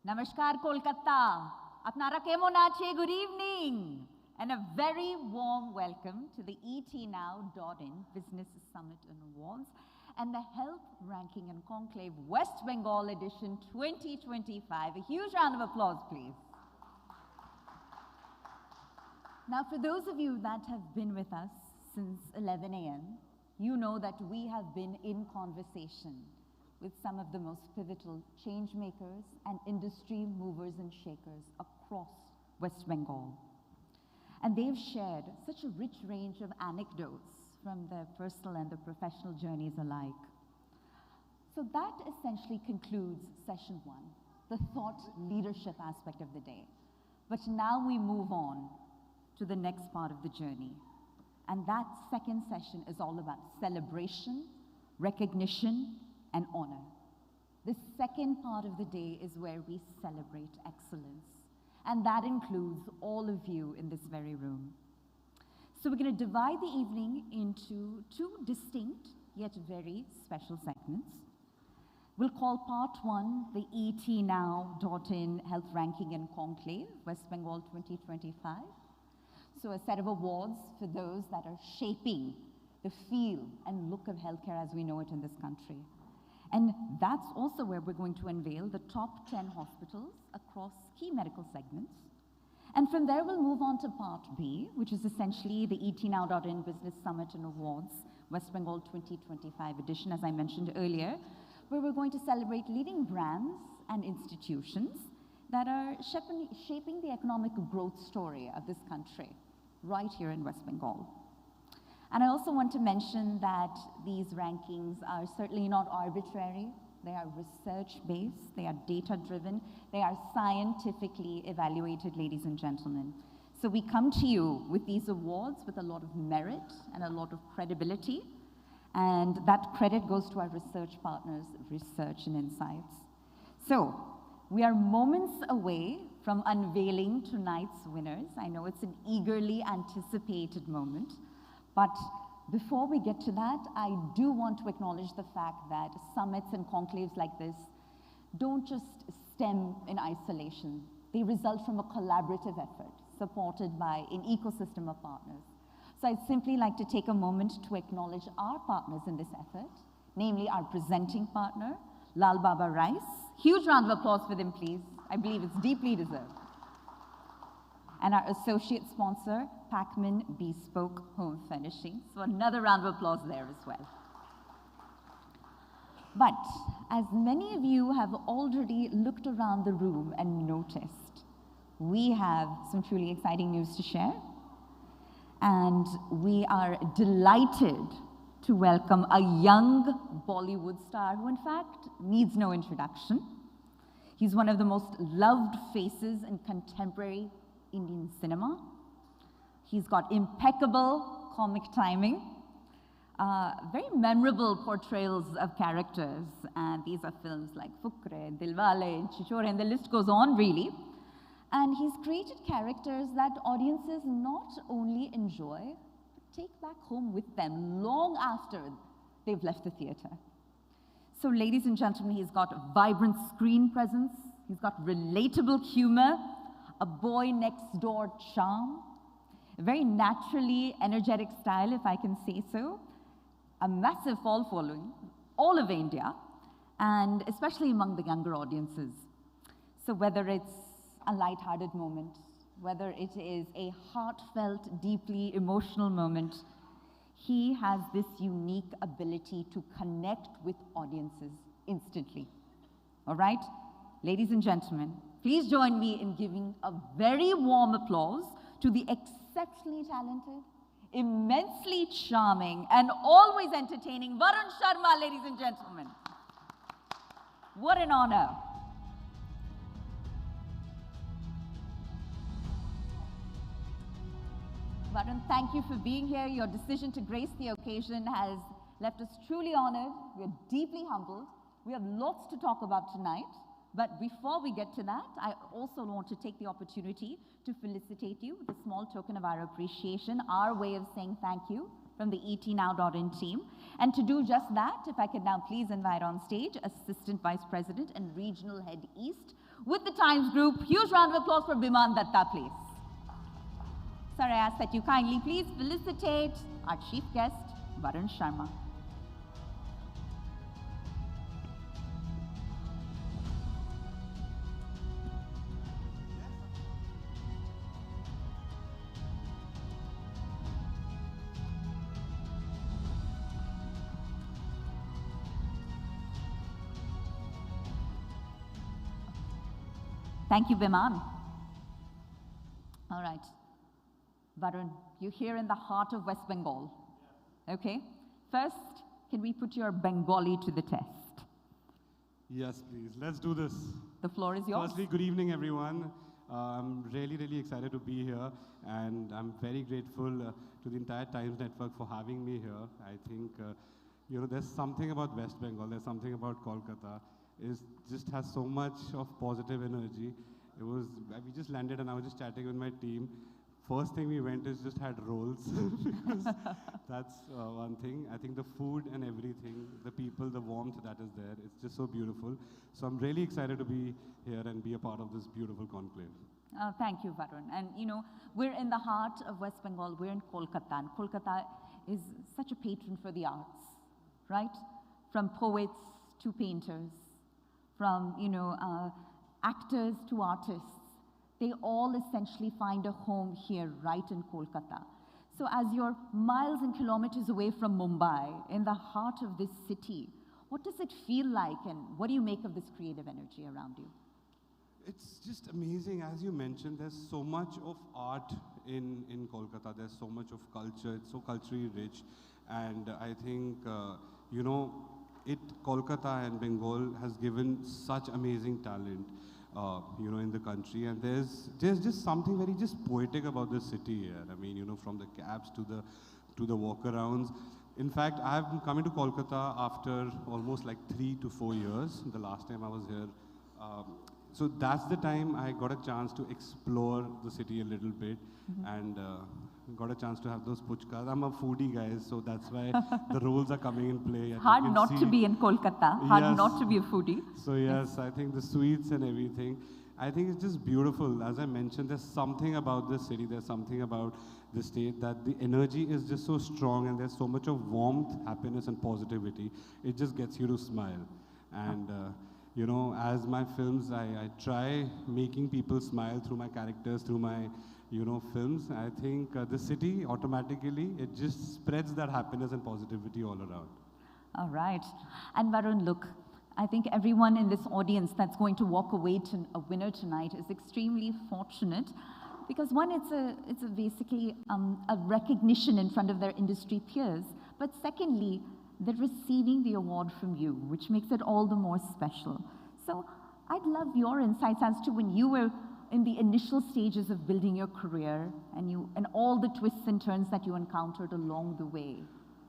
Namaskar Kolkata. Apnara kemon ache? Good evening. And a very warm welcome to the etnow.in Business Summit and Awards and the Health Ranking and Conclave West Bengal edition 2025. A huge round of applause, please. Now, for those of you that have been with us since 11 a.m., you know that we have been in conversation with some of the most pivotal change makers and industry movers and shakers across West Bengal. And they've shared such a rich range of anecdotes from their personal and their professional journeys alike. So that essentially concludes session one, the thought leadership aspect of the day. But now we move on to the next part of the journey. And that second session is all about celebration, recognition, and honor. The second part of the day is where we celebrate excellence. And that includes all of you in this very room. So we're going to divide the evening into two distinct yet very special segments. We'll call part one the etnow.in Health Ranking and Conclave, West Bengal 2025. So a set of awards for those that are shaping the feel and look of healthcare as we know it in this country. And that's also where we're going to unveil the top 10 hospitals across key medical segments. And from there, we'll move on to part B, which is essentially the etnow.in Business Summit and Awards, West Bengal 2025 edition, as I mentioned earlier, where we're going to celebrate leading brands and institutions that are shaping the economic growth story of this country, right here in West Bengal. And I also want to mention that these rankings are certainly not arbitrary. They are research-based, they are data-driven, they are scientifically evaluated, ladies and gentlemen. So we come to you with these awards with a lot of merit and a lot of credibility, and that credit goes to our research partners, Research and Insights. So we are moments away from unveiling tonight's winners. I know it's an eagerly anticipated moment. But before we get to that, I do want to acknowledge the fact that summits and conclaves like this don't just stem in isolation. They result from a collaborative effort supported by an ecosystem of partners. So I'd simply like to take a moment to acknowledge our partners in this effort, namely our presenting partner, Lalbaba Rice. Huge round of applause for them, please. I believe it's deeply deserved. And our associate sponsor, Pacman Bespoke Home Furnishings. So another round of applause there as well. But as many of you have already looked around the room and noticed, we have some truly exciting news to share. And we are delighted to welcome a young Bollywood star who in fact needs no introduction. He's one of the most loved faces in contemporary Indian cinema. He's got impeccable comic timing, very memorable portrayals of characters, and these are films like Fukre, Dilwale, Chichore, and the list goes on really. And he's created characters that audiences not only enjoy, but take back home with them long after they've left the theater. So ladies and gentlemen, he's got a vibrant screen presence, he's got relatable humor, a boy next door charm, a very naturally energetic style, if I can say so, a massive fall following all over India, and especially among the younger audiences. So whether it's a light-hearted moment, whether it is a heartfelt, deeply emotional moment, he has this unique ability to connect with audiences instantly. All right? Ladies and gentlemen, please join me in giving a very warm applause to the exceptionally talented, immensely charming, and always entertaining Varun Sharma, ladies and gentlemen. What an honor. Varun, thank you for being here. Your decision to grace the occasion has left us truly honored. We're deeply humbled. We have lots to talk about tonight. But before we get to that, I also want to take the opportunity to felicitate you with a small token of our appreciation, our way of saying thank you from the etnow.in team. And to do just that, if I could now please invite on stage Assistant Vice President and Regional Head East with the Times Group. Huge round of applause for Biman Datta, please. Sir, I ask that you kindly please felicitate our chief guest, Varun Sharma. Thank you, Biman. All right. Varun, you're here in the heart of West Bengal. Okay? First, can we put your Bengali to the test? Yes, please. Let's do this. The floor is yours. Firstly, good evening, everyone. I'm really excited to be here, and I'm very grateful to the entire Times Network for having me here. I think, there's something about West Bengal, there's something about Kolkata. It just has so much of positive energy. We just landed and I was just chatting with my team. First thing we went is just had rolls because that's one thing. I think the food and everything, the people, the warmth that is there, it's just so beautiful. So I'm really excited to be here and be a part of this beautiful conclave. Thank you, Varun. And we're in the heart of West Bengal. We're in Kolkata, and Kolkata is such a patron for the arts, right? From poets to painters, from actors to artists. They all essentially find a home here, right in Kolkata. So as you're miles and kilometers away from Mumbai, in the heart of this city, what does it feel like, and what do you make of this creative energy around you? It's just amazing. As you mentioned, there's so much of art in Kolkata. There's so much of culture. It's so culturally rich. And I think, Kolkata and Bengal has given such amazing talent, in the country. And there's just something very just poetic about the city here. I mean, from the cabs to the walk-arounds. In fact, I've been coming to Kolkata after almost like 3 to 4 years. The last time I was here. So that's the time I got a chance to explore the city a little bit, and got a chance to have those puchkas. I'm a foodie, guys, so that's why the roles are coming in play. Hard not to be in Kolkata, hard not to be a foodie. So yes, I think the sweets and everything, I think it's just beautiful. As I mentioned, there's something about this city, there's something about the state that the energy is just so strong, and there's so much of warmth, happiness and positivity. It just gets you to smile. And as my films, I try making people smile through my characters, through my, films. I think the city automatically, it just spreads that happiness and positivity all around. All right. And Varun, look, I think everyone in this audience that's going to walk away to a winner tonight is extremely fortunate because one, it's basically a recognition in front of their industry peers. But secondly, they're receiving the award from you, which makes it all the more special. So I'd love your insights as to when you were in the initial stages of building your career and all the twists and turns that you encountered along the way,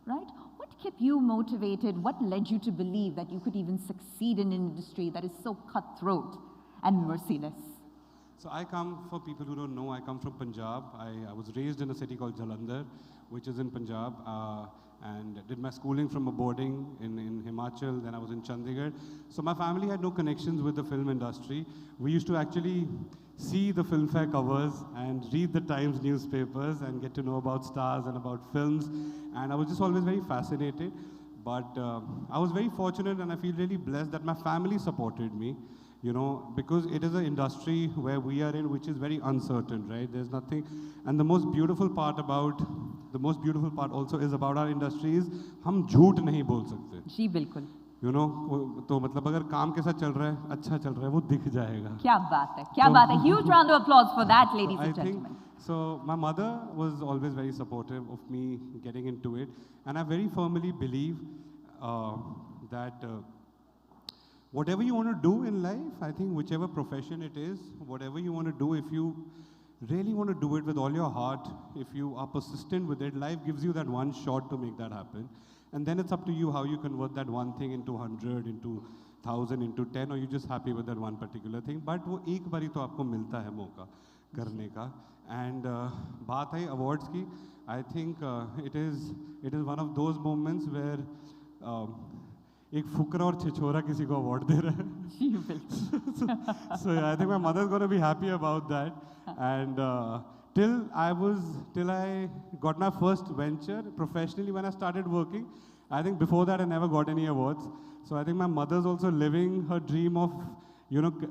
right? What kept you motivated? What led you to believe that you could even succeed in an industry that is so cutthroat and merciless? So for people who don't know, I come from Punjab. I was raised in a city called Jalandhar, which is in Punjab. And did my schooling from a boarding in Himachal, then I was in Chandigarh. So my family had no connections with the film industry. We used to actually see the film fair covers and read the Times newspapers and get to know about stars and about films. And I was just always very fascinated. But I was very fortunate and I feel really blessed that my family supported me. Because it is an industry where we are in, which is very uncertain, right? There's nothing, and the most beautiful part also is about our industry is, हम झूठ नहीं बोल सकते. जी बिल्कुल. तो मतलब अगर काम कैसा चल रहा है, अच्छा चल रहा है, वो दिख जाएगा. क्या बात है, क्या बात है. Huge round of applause for that, ladies and gentlemen. So my mother was always very supportive of me getting into it, and I very firmly believe that. Whatever you want to do in life, I think whichever profession it is, whatever you want to do, if you really want to do it with all your heart, if you are persistent with it, life gives you that one shot to make that happen. And then it's up to you how you convert that one thing into 100, into 1,000, into 10, or you're just happy with that one particular thing. But वो एक बारी तो आपको मिलता है मौका करने का. And बात है awards की. I think it is one of those moments where एक फुकरा और छिछोरा किसी को award दे रहा है. So yeah, I think my mother's gonna be happy about that. And till I got my first venture professionally when I started working, I think before that I never got any awards. So I think my mother's also living her dream of,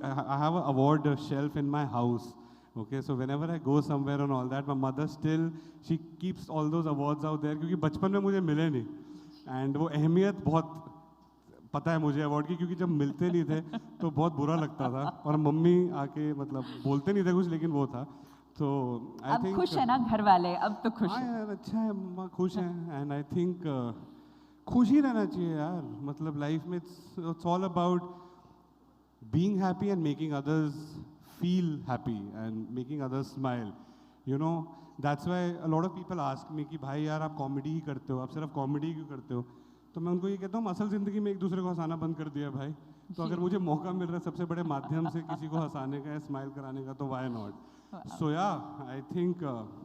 I have an award shelf in my house. Okay, so whenever I go somewhere and all that, my mother still, she keeps all those awards out there क्योंकि बचपन में मुझे मिले नहीं. And वो अहमियत बहुत पता है मुझे अवार्ड की, क्योंकि जब मिलते नहीं थे तो बहुत बुरा लगता था और मम्मी आके मतलब बोलते नहीं थे कुछ, लेकिन वो था. तो आई थिंक खुश है ना घर वाले, अब तो खुश है. यार अच्छा है, मम्मा खुश हैं. एंड आई थिंक खुश ही रहना चाहिए यार. मतलब लाइफ में it's all about being happy and making others feel happy and making others smile. That's why a lot of people ask me कि भाई यार आप कॉमेडी ही करते हो, आप सिर्फ कॉमेडी क्यों करते हो. तो मैं उनको ये कहता हूँ असल ज़िंदगी में एक दूसरे को हंसाना बंद कर दिया भाई. तो अगर मुझे मौका मिल रहा है सबसे बड़े माध्यम से किसी को हंसाने का या स्माइल कराने का, तो why not? So yeah, I think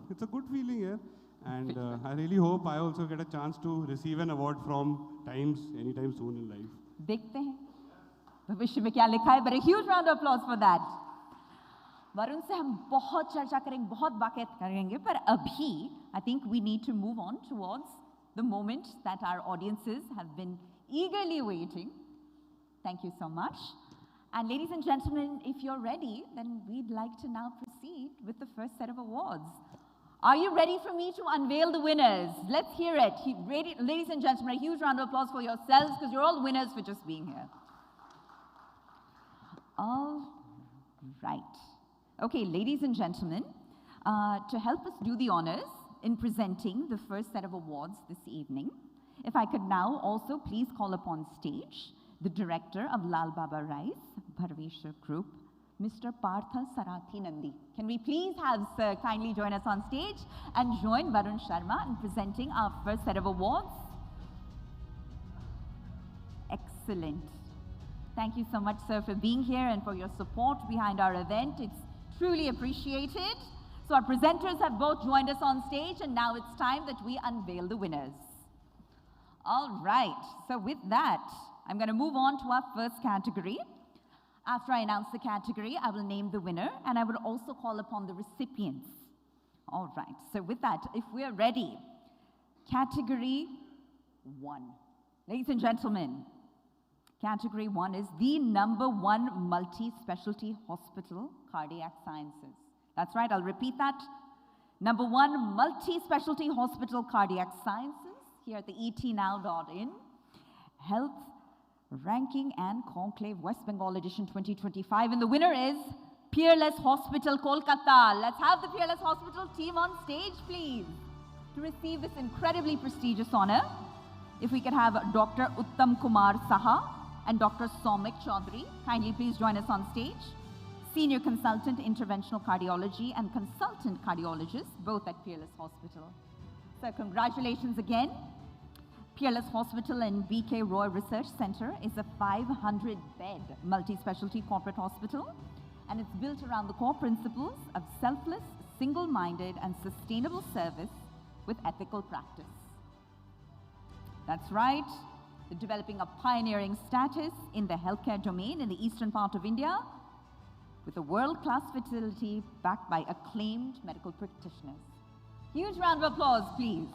it's a good feeling here. And I really hope I also get a chance to receive an award from Times anytime soon in life. देखते हैं भविष्य में क्या लिखा है. But a huge round of applause for that. Varun से हम बहुत चर्चा करेंगे, बहुत बातें करेंगे, पर अभी I think we need to move on towards the moment that our audiences have been eagerly waiting. Thank you so much. And ladies and gentlemen, if you're ready, then we'd like to now proceed with the first set of awards. Are you ready for me to unveil the winners? Let's hear it. Ladies and gentlemen, a huge round of applause for yourselves, because you're all winners for just being here. All right. Okay, ladies and gentlemen, to help us do the honors in presenting the first set of awards this evening, if I could now also please call upon stage the director of Lalbaba Rice, Bharveshwar Group, Mr. Partha Sarathi Nandi. Can we please have Sir kindly join us on stage and join Varun Sharma in presenting our first set of awards? Excellent. Thank you so much, sir, for being here and for your support behind our event. It's truly appreciated. So our presenters have both joined us on stage, and now it's time that we unveil the winners. All right, so with that, I'm going to move on to our first category. After I announce the category, I will name the winner, and I will also call upon the recipients. All right, so with that, if we're ready, category 1. Ladies and gentlemen, category 1 is the #1 multi-specialty hospital, cardiac sciences. That's right, I'll repeat that. #1 multi-specialty hospital, cardiac sciences, here at the etnow.in. Health Ranking and Conclave West Bengal edition 2025. And the winner is Peerless Hospital, Kolkata. Let's have the Peerless Hospital team on stage, please, to receive this incredibly prestigious honor. If we could have Dr. Uttam Kumar Saha and Dr. Soumik Chaudhary, kindly please join us on stage. Senior Consultant Interventional Cardiology and Consultant Cardiologist, both at Peerless Hospital. So congratulations again. Peerless Hospital and BK Roy Research Center is a 500-bed multi-specialty corporate hospital, and it's built around the core principles of selfless, single-minded, and sustainable service with ethical practice. That's right. They're developing a pioneering status in the healthcare domain in the eastern part of India, with a world-class facility backed by acclaimed medical practitioners. Huge round of applause, please.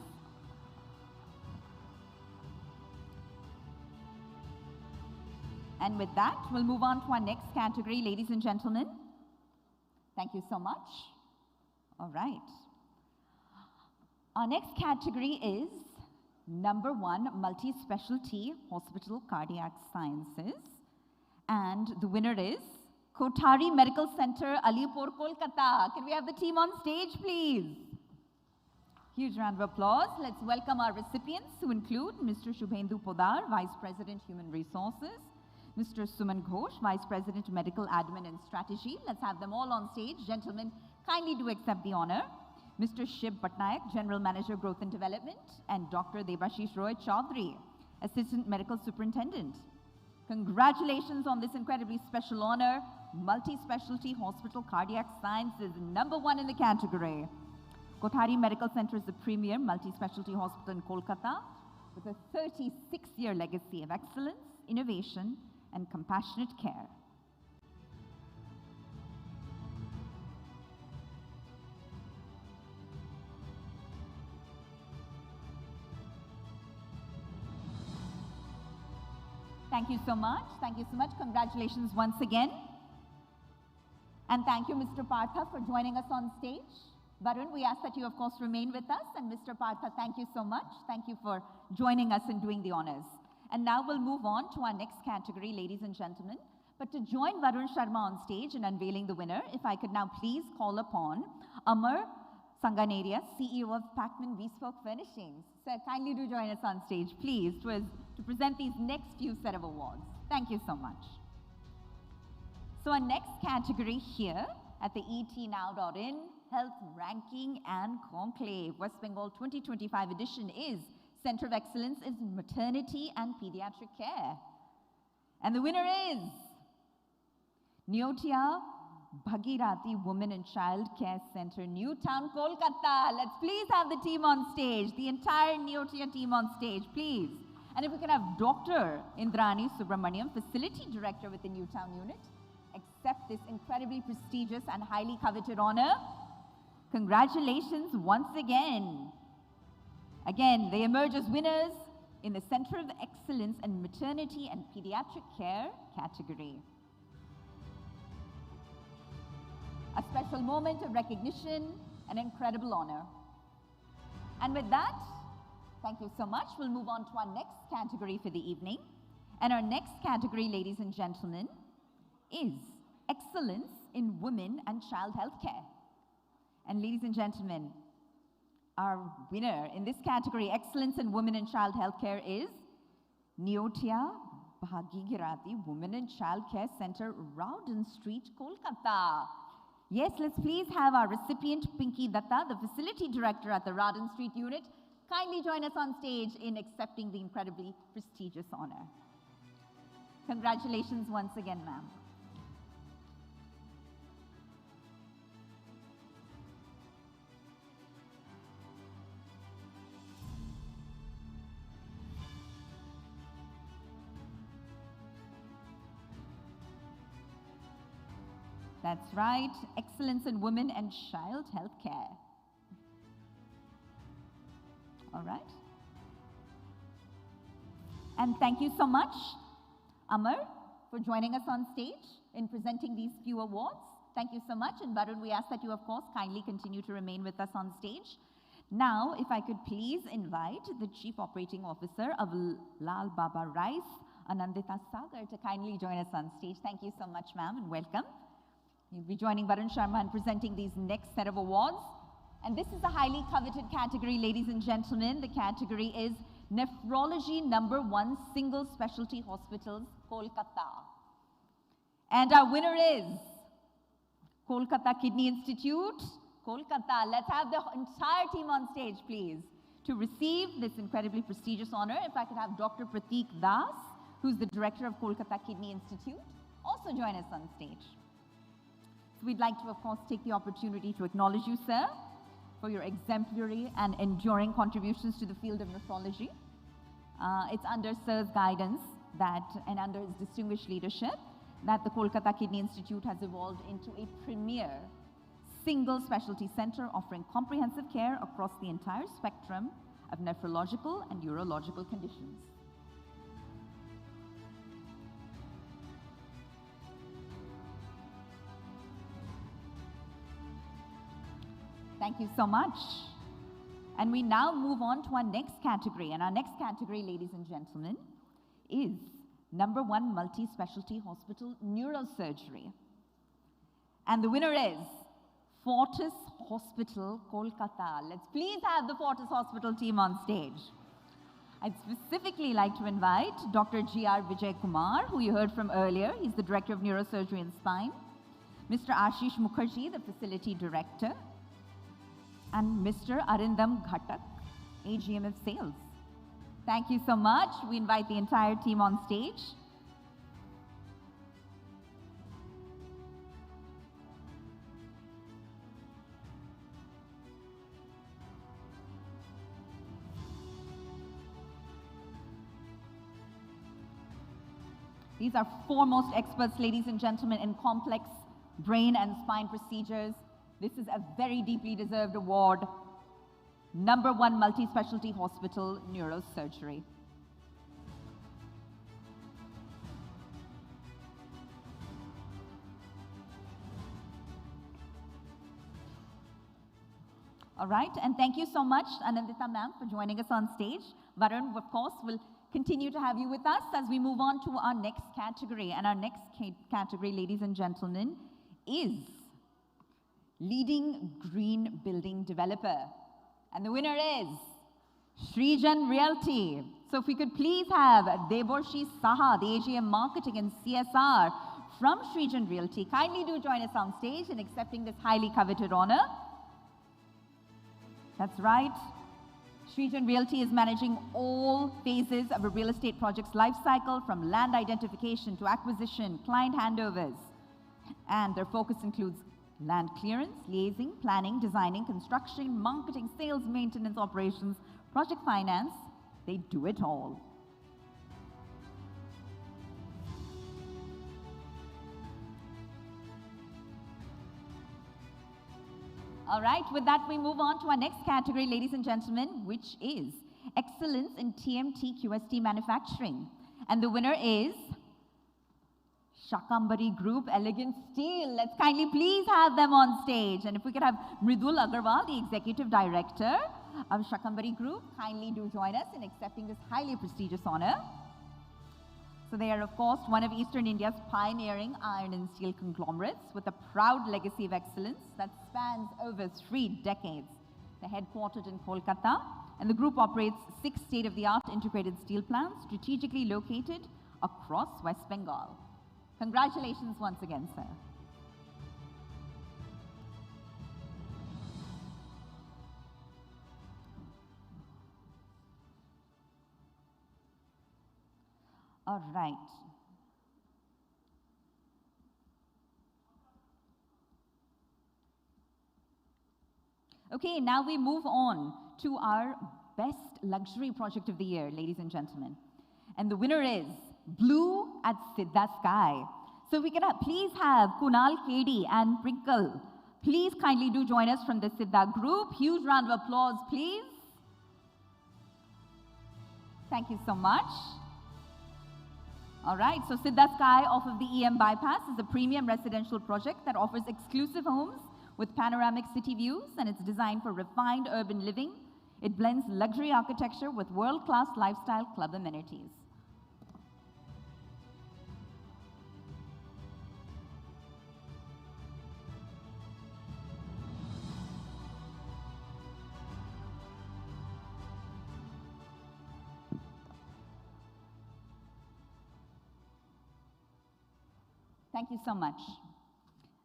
And with that, we'll move on to our next category, ladies and gentlemen. Thank you so much. All right. Our next category is #1 multi-specialty hospital, cardiac sciences. And the winner is Kothari Medical Center, Alipur, Kolkata. Can we have the team on stage, please? Huge round of applause. Let's welcome our recipients, who include Mr. Shubhendu Podar, Vice President, Human Resources, Mr. Suman Ghosh, Vice President, Medical Admin and Strategy. Let's have them all on stage. Gentlemen, kindly do accept the honor. Mr. Shiv Patnaik, General Manager, Growth and Development, and Dr. Debashish Roy Chaudhary, Assistant Medical Superintendent. Congratulations on this incredibly special honor. Multi-specialty hospital, cardiac science is #1 in the category. Kothari Medical Center is the premier multi-specialty hospital in Kolkata with a 36-year legacy of excellence, innovation, and compassionate care. Thank you so much. Thank you so much. Congratulations once again. And thank you, Mr. Partha, for joining us on stage. Varun, we ask that you, of course, remain with us. And Mr. Partha, thank you so much. Thank you for joining us and doing the honors. And now we'll move on to our next category, ladies and gentlemen. But to join Varun Sharma on stage in unveiling the winner, if I could now please call upon Amar Sanganeria, CEO of Pacman Bespoke Furnishings. Sir, kindly do join us on stage, please, to present these next few set of awards. Thank you so much. So our next category here at the etnow.in Health Ranking and Conclave West Bengal 2025 edition is Center of Excellence in Maternity and Pediatric Care. And the winner is Neotia Bhagirathi Women and Child Care Center, Newtown, Kolkata. Let's please have the team on stage, the entire Neotia team on stage, please. And if we can have Dr. Indrani Subramaniam, Facility Director with the Newtown unit, accept this incredibly prestigious and highly coveted honor. Congratulations once again. Again, they emerge as winners in the Center of Excellence in Maternity and Pediatric Care category. A special moment of recognition, an incredible honor. And with that, thank you so much. We'll move on to our next category for the evening. And our next category, ladies and gentlemen, is Excellence in Women and Child Health Care. And ladies and gentlemen, our winner in this category, Excellence in Women and Child Health Care, is Neotia Bhagirathi Women and Child Care Center, Rowden Street, Kolkata. Yes, let's please have our recipient, Pinky Datta, the Facility Director at the Rowden Street unit, kindly join us on stage in accepting the incredibly prestigious honor. Congratulations once again, ma'am. That's right, Excellence in Women and Child Health Care. All right. And thank you so much, Amar, for joining us on stage in presenting these few awards. Thank you so much. And Varun, we ask that you, of course, kindly continue to remain with us on stage. Now, if I could please invite the Chief Operating Officer of Lalbaba Rice, Anandita Sagar, to kindly join us on stage. Thank you so much, ma'am, and welcome. You'll be joining Varun Sharma in presenting these next set of awards. And this is a highly coveted category, ladies and gentlemen. The category is Nephrology #1 Single Specialty Hospitals, Kolkata. And our winner is Kolkata Kidney Institute, Kolkata. Let's have the entire team on stage, please, to receive this incredibly prestigious honor. If I could have Dr. Prateek Das, who's the director of Kolkata Kidney Institute, also join us on stage. So we'd like to, of course, take the opportunity to acknowledge you, sir, for your exemplary and enduring contributions to the field of nephrology. It's under sir's guidance and under his distinguished leadership that the Kolkata Kidney Institute has evolved into a premier single specialty center offering comprehensive care across the entire spectrum of nephrological and urological conditions. Thank you so much. And we now move on to our next category. And our next category, ladies and gentlemen, is #1 Multi-Specialty Hospital Neurosurgery. And the winner is Fortis Hospital, Kolkata. Let's please have the Fortis Hospital team on stage. I'd specifically like to invite Dr. G.R. Vijay Kumar, who you heard from earlier. He's the Director of Neurosurgery and Spine. Mr. Ashish Mukherjee, the Facility Director. And Mr. Arindam Ghatak, AGM of Sales. Thank you so much. We invite the entire team on stage. These are foremost experts, ladies and gentlemen, in complex brain and spine procedures. This is a very deeply deserved award. #1 multi-specialty hospital, neurosurgery. All right, and thank you so much, Anandita ma'am, for joining us on stage. Varun, of course, will continue to have you with us as we move on to our next category. And our next category, ladies and gentlemen, is Leading Green Building Developer. And the winner is Srijan Realty. So if we could please have Deborshi Saha, the AGM Marketing and CSR from Srijan Realty. Kindly do join us on stage in accepting this highly coveted honor. That's right. Srijan Realty is managing all phases of a real estate project's life cycle, from land identification to acquisition, client handovers. And their focus includes land clearance, liaising, planning, designing, construction, marketing, sales, maintenance, operations, project finance. They do it all. All right, with that, we move on to our next category, ladies and gentlemen, which is Excellence in TMT QST Manufacturing. And the winner is Shakambari Group Elegant Steel. Let's kindly please have them on stage. And if we could have Mridul Agarwal, the Executive Director of Shakambari Group, kindly do join us in accepting this highly prestigious honor. So they are, of course, one of Eastern India's pioneering iron and steel conglomerates with a proud legacy of excellence that spans over 3 decades. They're headquartered in Kolkata, and the group operates 6 state-of-the-art integrated steel plants strategically located across West Bengal. Congratulations once again, sir. All right. Okay, now we move on to our best luxury project of the year, ladies and gentlemen. And the winner is Blue at Siddha Sky. So we can please have Kunal, Kedi, and Prinkle. Please kindly do join us from the Siddha group. Huge round of applause, please. Thank you so much. All right, so Siddha Sky off of the EM Bypass is a premium residential project that offers exclusive homes with panoramic city views, and it's designed for refined urban living. It blends luxury architecture with world-class lifestyle club amenities. Thank you so much.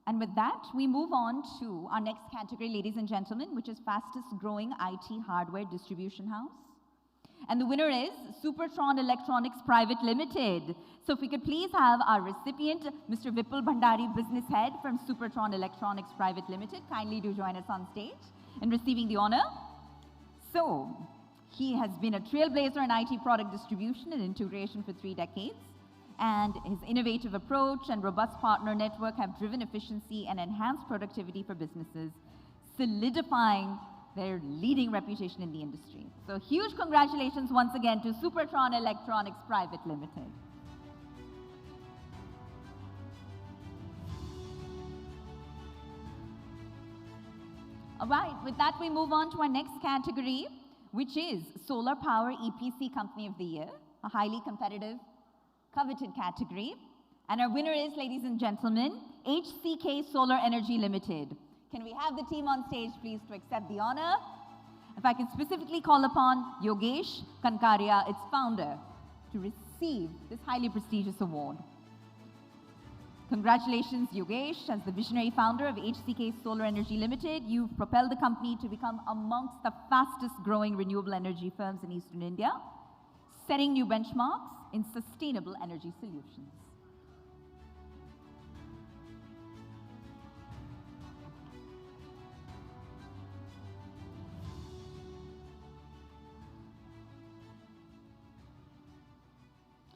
And with that, we move on to our next category, ladies and gentlemen, which is fastest growing IT hardware distribution house. And the winner is Supertron Electronics Private Limited. So if we could please have our recipient, Mr. Vipul Bhandari, business head from Supertron Electronics Private Limited, kindly do join us on stage in receiving the honor. So he has been a trailblazer in IT product distribution and integration for 3 decades. And his innovative approach and robust partner network have driven efficiency and enhanced productivity for businesses, solidifying their leading reputation in the industry. So huge congratulations once again to Supertron Electronics Private Limited. All right, with that we move on to our next category, which is Solar Power EPC Company of the Year, a highly competitive coveted category. And our winner is, ladies and gentlemen, HCK Solar Energy Limited. Can we have the team on stage, please, to accept the honor? If I can specifically call upon Yogesh Kankaria, its founder, to receive this highly prestigious award. Congratulations, Yogesh, as the visionary founder of HCK Solar Energy Limited. You've propelled the company to become amongst the fastest growing renewable energy firms in Eastern India, setting new benchmarks in sustainable energy solutions.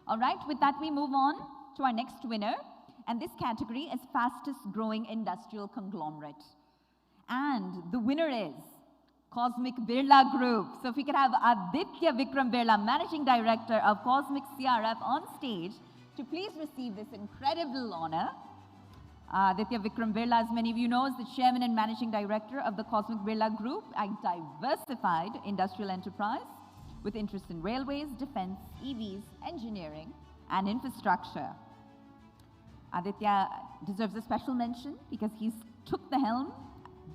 All right, with that we move on to our next winner, and this category is fastest growing industrial conglomerate. And the winner is Cosmic Birla Group. So if we could have Aditya Vikram Birla, Managing Director of Cosmic CRF, on stage to please receive this incredible honor. Aditya Vikram Birla, as many of you know, is the Chairman and Managing Director of the Cosmic Birla Group, a diversified industrial enterprise with interest in railways, defense, EVs, engineering, and infrastructure. Aditya deserves a special mention because he took the helm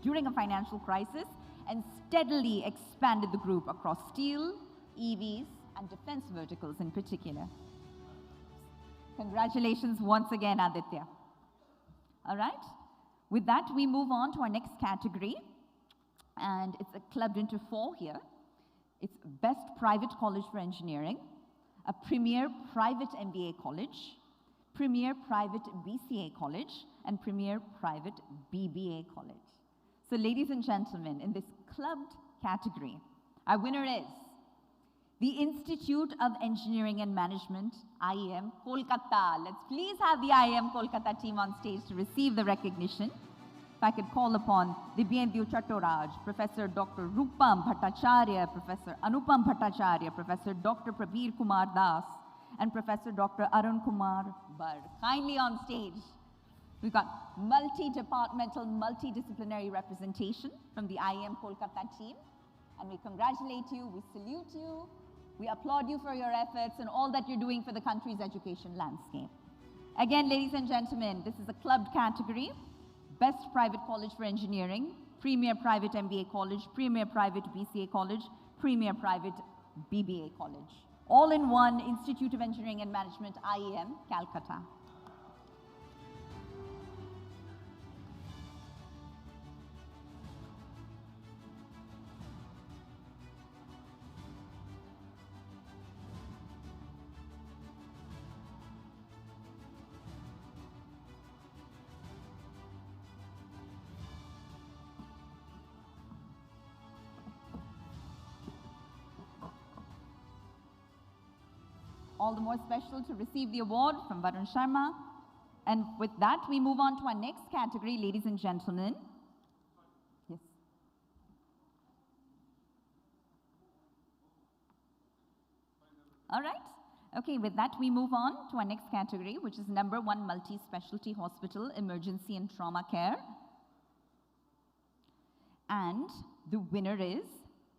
during a financial crisis and steadily expanded the group across steel, EVs, and defense verticals in particular. Congratulations once again, Aditya. All right. With that, we move on to our next category, and it's clubbed into 4 here. It's Best Private College for Engineering, a Premier Private MBA College, Premier Private BCA College, and Premier Private BBA College. So ladies and gentlemen, in this clubbed category, our winner is the Institute of Engineering and Management, IEM Kolkata. Let's please have the IEM Kolkata team on stage to receive the recognition. If I could call upon Dibyendu Chattoraj, Professor Dr. Rupam Bhattacharya, Professor Anupam Bhattacharya, Professor Dr. Prabir Kumar Das, and Professor Dr. Arun Kumar Barg. Kindly on stage. We've got multi-departmental, multidisciplinary representation from the IEM Kolkata team. And we congratulate you, we salute you, we applaud you for your efforts and all that you're doing for the country's education landscape. Again, ladies and gentlemen, this is a clubbed category. Best Private College for Engineering, Premier Private MBA College, Premier Private BCA College, Premier Private BBA College. All in one, Institute of Engineering and Management, IEM, Calcutta. All the more special to receive the award from Varun Sharma. And with that, we move on to our next category, ladies and gentlemen. Yes. All right. Okay, with that, we move on to our next category, which is number 1 multi-specialty hospital, emergency and trauma care. And the winner is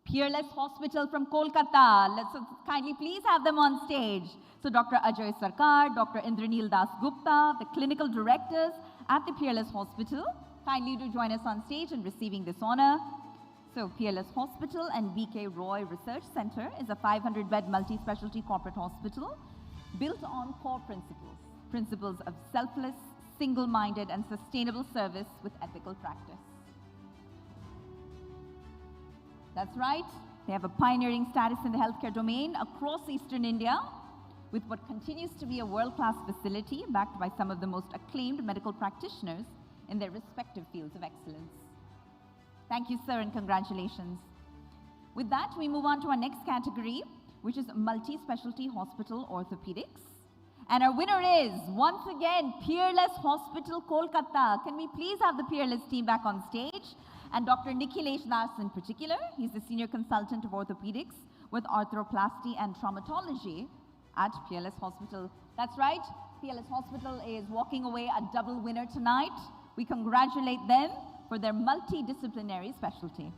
Peerless Hospital from Kolkata. Let's kindly please have them on stage. So Dr. Ajay Sarkar, Dr. Indranil Das Gupta, the clinical directors at the Peerless Hospital, kindly do join us on stage in receiving this honor. So Peerless Hospital and B.K. Roy Research Center is a 500-bed multi-specialty corporate hospital built on core principles of selfless, single-minded, and sustainable service with ethical practice. That's right. They have a pioneering status in the healthcare domain across Eastern India with what continues to be a world-class facility backed by some of the most acclaimed medical practitioners in their respective fields of excellence. Thank you, sir, and congratulations. With that, we move on to our next category, which is multi-specialty hospital orthopedics. And our winner is, once again, Peerless Hospital, Kolkata. Can we please have the Peerless team back on stage? And Dr. Nikhilesh Das in particular, he's the Senior Consultant of Orthopedics with Arthroplasty and Traumatology at Peerless Hospital. That's right, Peerless Hospital is walking away a double winner tonight. We congratulate them for their multidisciplinary specialty.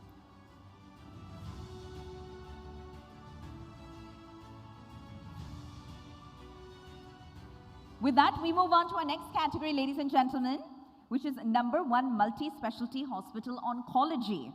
With that, we move on to our next category, ladies and gentlemen, which is number 1 multi-specialty hospital oncology.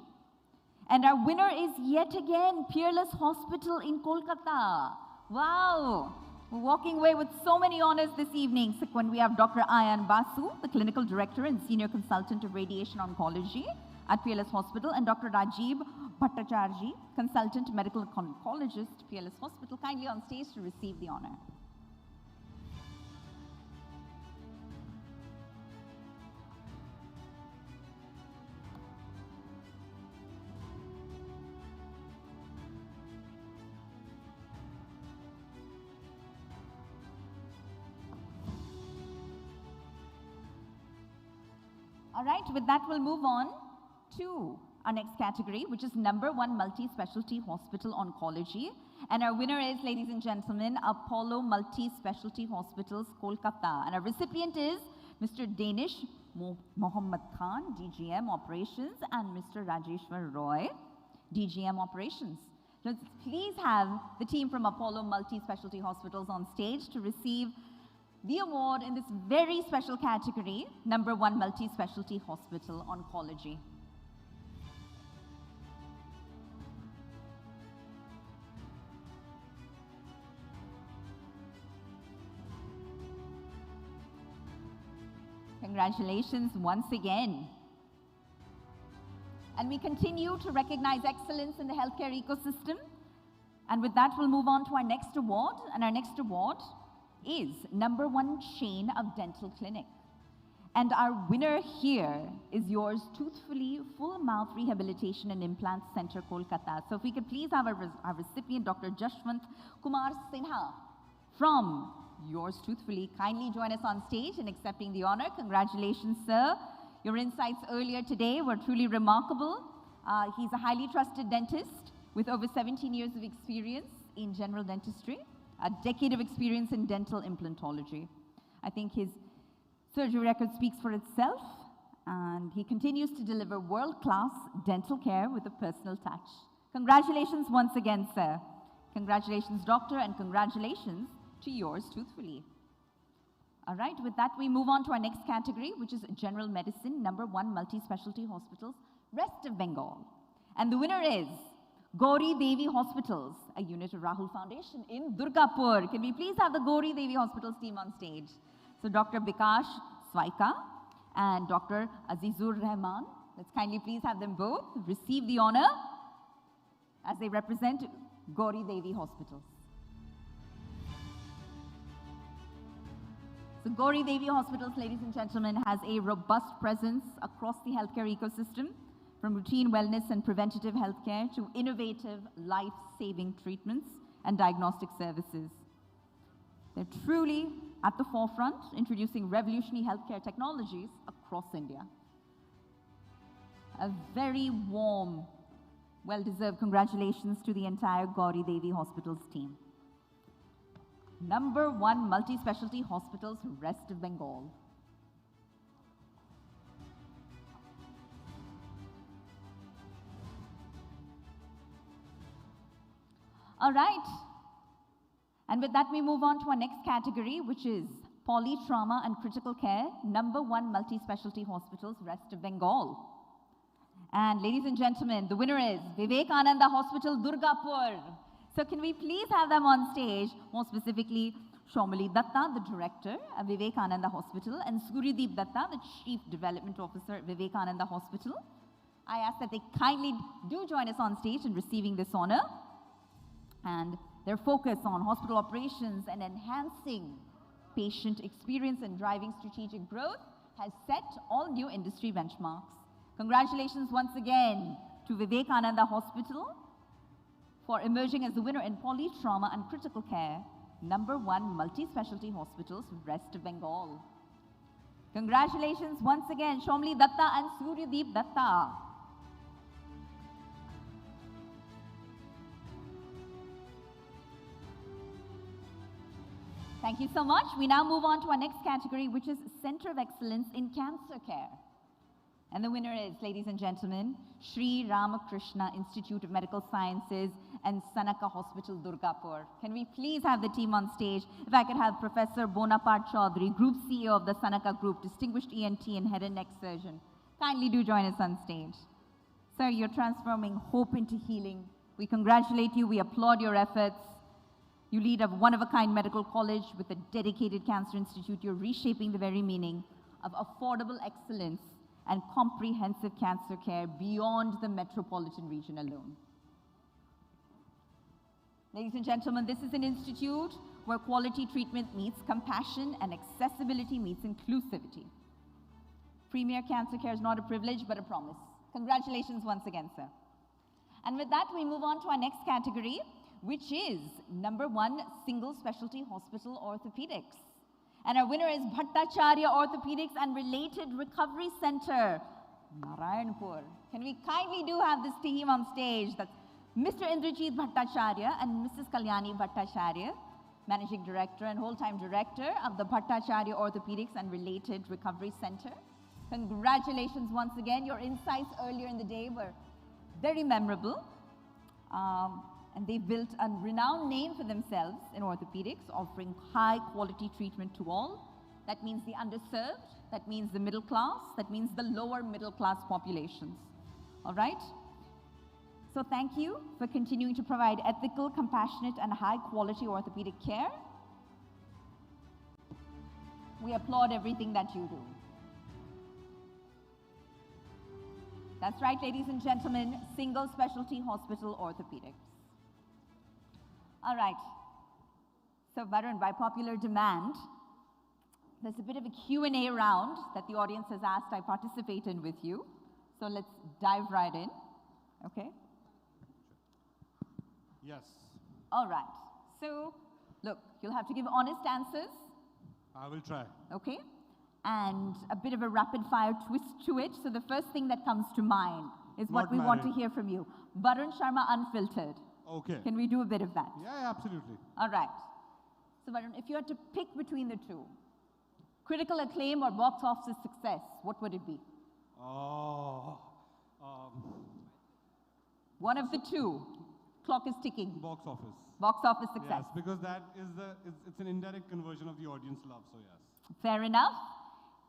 And our winner is yet again Peerless Hospital in Kolkata. Wow! We're walking away with so many honors this evening. So when we have Dr. Ayan Basu, the Clinical Director and Senior Consultant of Radiation Oncology at Peerless Hospital, and Dr. Rajiv Bhattacharya, Consultant Medical Oncologist, Peerless Hospital, kindly on stage to receive the honor. All right, with that, we'll move on to our next category, which is #1 multi-specialty hospital oncology. And our winner is, ladies and gentlemen, Apollo Multi-Specialty Hospitals, Kolkata. And our recipient is Mr. Danish Mohammed Khan, DGM Operations, and Mr. Rajeshwar Roy, DGM Operations. Let's please have the team from Apollo Multi-Specialty Hospitals on stage to receive the award in this very special category, #1 multi-specialty hospital oncology. Congratulations once again. And we continue to recognize excellence in the healthcare ecosystem. And with that, we'll move on to our next award. And our next award is #1 chain of dental clinic. And our winner here is yours truthfully, Full Mouth Rehabilitation and Implant Center, Kolkata. So if we could please have our recipient, Dr. Jashwant Kumar Sinha, from yours truthfully, kindly join us on stage in accepting the honor. Congratulations, sir. Your insights earlier today were truly remarkable. He's a highly trusted dentist with over 17 years of experience in general dentistry, a decade of experience in dental implantology. I think his surgery record speaks for itself, and he continues to deliver world-class dental care with a personal touch. Congratulations once again, sir. Congratulations, doctor, and congratulations to yours truthfully. All right, with that, we move on to our next category, which is general medicine, #1 multi-specialty hospitals, West of Bengal. And the winner is Gauri Devi Hospitals, a unit of Rahul Foundation in Durgapur. Can we please have the Gauri Devi Hospitals team on stage? So Dr. Bikash Swaika and Dr. Azizur Rahman, let's kindly please have them both receive the honor as they represent Gauri Devi Hospitals. So Gauri Devi Hospitals, ladies and gentlemen, has a robust presence across the healthcare ecosystem, from routine wellness and preventative healthcare to innovative life-saving treatments and diagnostic services. They're truly at the forefront, introducing revolutionary healthcare technologies across India. A very warm, well-deserved congratulations to the entire Gauri Devi Hospitals team. #1 multi-specialty hospitals, West of Bengal. All right. And with that, we move on to our next category, which is polytrauma and critical care, #1 multi-specialty hospitals, West of Bengal. And ladies and gentlemen, the winner is Vivekananda Hospital, Durgapur. So can we please have them on stage, more specifically, Shomali Datta, the director of Vivekananda Hospital, and Suryadeep Datta, the Chief Development Officer at Vivekananda Hospital. I ask that they kindly do join us on stage in receiving this honor. And their focus on hospital operations and enhancing patient experience and driving strategic growth has set all new industry benchmarks. Congratulations once again to Vivekananda Hospital for emerging as the winner in polytrauma and critical care, #1 multi-specialty hospitals, West of Bengal. Congratulations once again, Shomali Datta and Suryadeep Datta. Thank you so much. We now move on to our next category, which is Center of Excellence in Cancer Care. And the winner is, ladies and gentlemen, Sri Ramakrishna Institute of Medical Sciences and Sanaka Hospital, Durgapur. Can we please have the team on stage? If I could have Professor Bonaparte Chaudhary, Group CEO of the Sanaka Group, distinguished ENT and head and neck surgeon. Kindly do join us on stage. Sir, you're transforming hope into healing. We congratulate you. We applaud your efforts. You lead a one-of-a-kind medical college with a dedicated cancer institute. You're reshaping the very meaning of affordable excellence and comprehensive cancer care beyond the metropolitan region alone. Ladies and gentlemen, this is an institute where quality treatment meets compassion and accessibility meets inclusivity. Premier cancer care is not a privilege, but a promise. Congratulations once again, sir. And with that, we move on to our next category, which is #1 single specialty hospital orthopedics. And our winner is Bhattacharya Orthopedics and Related Recovery Center, Narayanpur. Can we kindly do have this team on stage? That's Mr. Indrajit Bhattacharya and Mrs. Kalyani Bhattacharya, Managing Director and Whole-Time Director of the Bhattacharya Orthopedics and Related Recovery Center. Congratulations once again. Your insights earlier in the day were very memorable. And they've built a renowned name for themselves in orthopedics, offering high-quality treatment to all. That means the underserved, that means the middle class, that means the lower middle class populations. All right? So thank you for continuing to provide ethical, compassionate, and high-quality orthopedic care. We applaud everything that you do. That's right, ladies and gentlemen, single specialty hospital orthopedics. All right. So Varun, by popular demand, there's a bit of a Q&A round that the audience has asked I participate in with you. So let's dive right in. Okay? Yes. All right. So, look, you'll have to give honest answers. I will try. Okay? And a bit of a rapid-fire twist to it. So the first thing that comes to mind is what we want to hear from you. Varun Sharma Unfiltered. Okay. Can we do a bit of that? Yeah, absolutely. All right. So Varun, if you had to pick between the two, critical acclaim or box office success, what would it be? Oh, one of the two. Clock is ticking. box office. Box office success. Yes, because that is it's an indirect conversion of the audience love, so yes. Fair enough.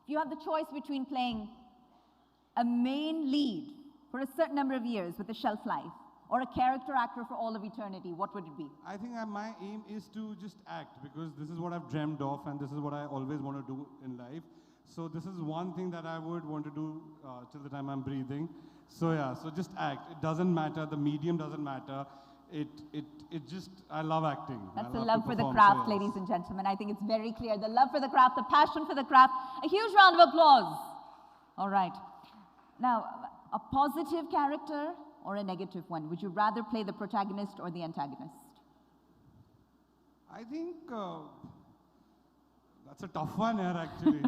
If you have the choice between playing a main lead for a certain number of years with a shelf life, or a character actor for all of eternity, what would it be? I think my aim is to just act, because this is what I've dreamed of and this is what I always want to do in life. So this is one thing that I would want to do till the time I'm breathing. So yeah, so just act. It doesn't matter, the medium doesn't matter. It just, I love acting. That's the love for the craft, so yes. Ladies and gentlemen. I think it's very clear. The love for the craft, the passion for the craft. A huge round of applause. All right. Now, a positive character or a negative one? Would you rather play the protagonist or the antagonist? I think that's a tough one here, actually.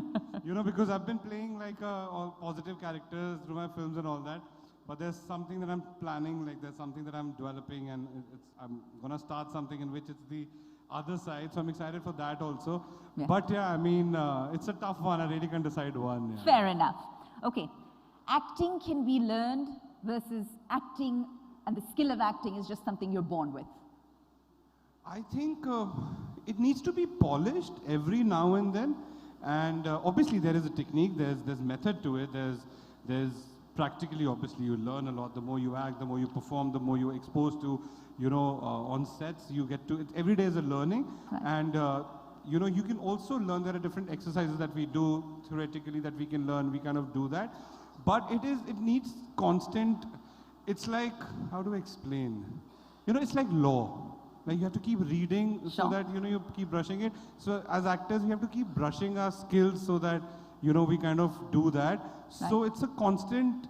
You know, because I've been playing like all positive characters through my films and all that. But there's something that I'm planning, like there's something that I'm developing, and I'm going to start something in which it's the other side. So I'm excited for that also. Yeah. But yeah, I mean, it's a tough one. I really can't decide one. Yeah. Fair enough. Okay. Acting can be learned versus acting and the skill of acting is just something you're born with? I think it needs to be polished every now and then. And obviously there is a technique, there's method to it, there's practically, obviously you learn a lot. The more you act, the more you perform, the more you're exposed to, you know, on sets, you get to, every day is a learning. Right. And you know, you can also learn, there are different exercises that we do theoretically that we can learn, we kind of do that. But it needs constant, it's like, how do I explain? You know, it's like law. Like you have to keep reading so that, you know, you keep brushing it. So as actors, we have to keep brushing our skills so that, you know, we kind of do that. Right. So it's a constant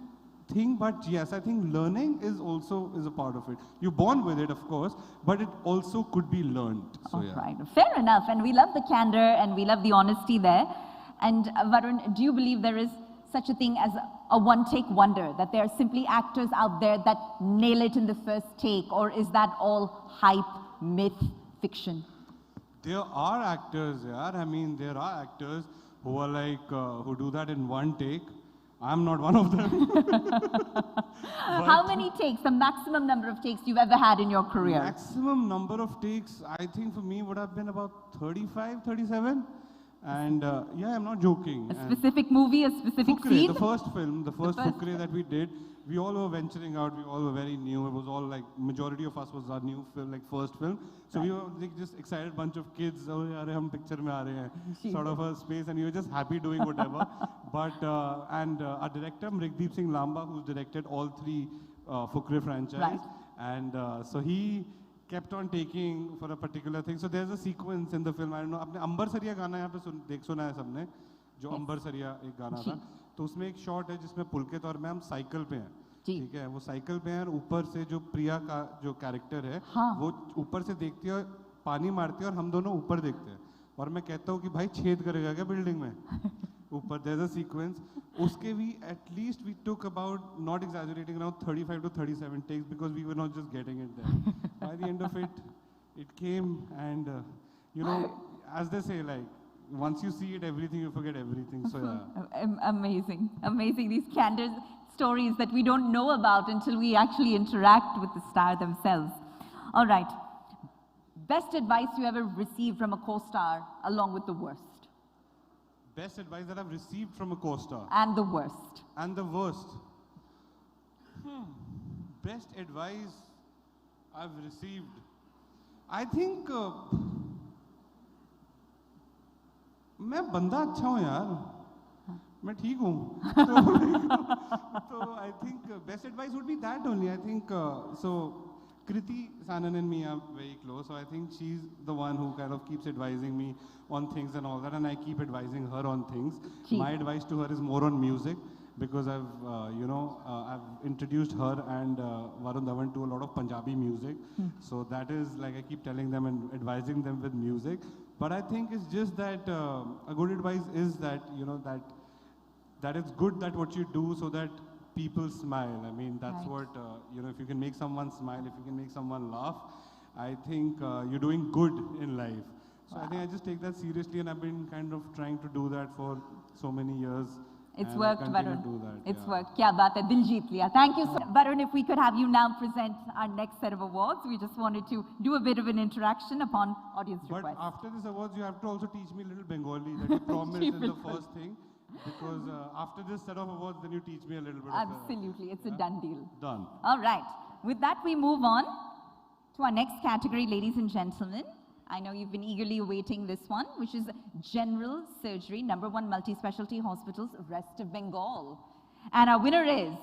thing, but yes, I think learning is a part of it. You're born with it, of course, but it also could be learned. So, yeah. Right. Fair enough. And we love the candor and we love the honesty there. And Varun, do you believe there is such a thing as a one-take wonder, that there are simply actors out there that nail it in the first take, or is that all hype, myth, fiction? There are actors, yeah. I mean, there are actors who are like, who do that in one take. I'm not one of them. How many takes, the maximum number of takes you've ever had in your career? Maximum number of takes, I think for me would have been about 35, 37. And yeah, I'm not joking. A specific movie, a specific scene? The first film, the first Fukre that we did, we all were venturing out, we all were very new. It was all like, majority of us was our new film, like first film. So we were like just excited bunch of kids, oh, yaar, hum picture mein aa rahe hain, sort of a space, and we were just happy doing whatever. But, and our director, Mrigdeep Singh Lamba, who's directed all three Fukre franchise. Right. And so he kept on taking for a particular thing. So there's a sequence in the film, I don't know, आपने अंबर सरिया गाना यहाँ पे सुना है सबने, जो अंबर सरिया एक गाना था, तो उसमें एक शॉट है जिसमें पुलकित और मैं हम साइकिल पे हैं, ठीक है, वो साइकिल पे हैं और ऊपर से जो प्रिया का जो कैरेक्टर है, वो ऊपर से देखती है, पानी मारती है और हम दोनों ऊपर देखते हैं, और मैं कहता हूँ कि भाई छेद करेगा क्या बिल्डिंग में ऊपर there's a sequence उसके भी at least we took about not exaggerating around 35 to 37 takes because we were not just getting it there. By the end of it came and you know as they say like once you see it everything you forget everything. So yeah. Amazing, amazing. These candid stories that we don't know about until we actually interact with the star themselves. All right. Best advice you ever received from a co-star along with the worst? Best advice that I've received from a co-star. And the worst. And the worst. Best advice I've received. I think मैं बंदा अच्छा हूँ यार मैं ठीक हूँ तो I think best advice would be that only. I think so Kriti, Sanan and me are very close, so I think she's the one who kind of keeps advising me on things and all that, and I keep advising her on things. My advice to her is more on music, because I've introduced her and Varun Dhawan to a lot of Punjabi music. So that is like I keep telling them and advising them with music. But I think it's just that a good advice is that, that it's good that what you do so that people smile. I mean, that's what, if you can make someone smile, if you can make someone laugh, I think you're doing good in life. So I think I just take that seriously, and I've been kind of trying to do that for so many years. It's worked, Varun. It's worked. Kya baat hai, dil jeet liya. Thank you so much. Varun, if we could have you now present our next set of awards. We just wanted to do a bit of an interaction upon audience request. But after this awards, you have to also teach me a little Bengali, that you promised is the first thing. Because after this set of awards, then you teach me a little bit. Absolutely. It's a done deal. Done. All right. With that, we move on to our next category, ladies and gentlemen. I know you've been eagerly awaiting this one, which is General Surgery, #1 Multi-Specialty Hospitals, West Bengal. And our winner is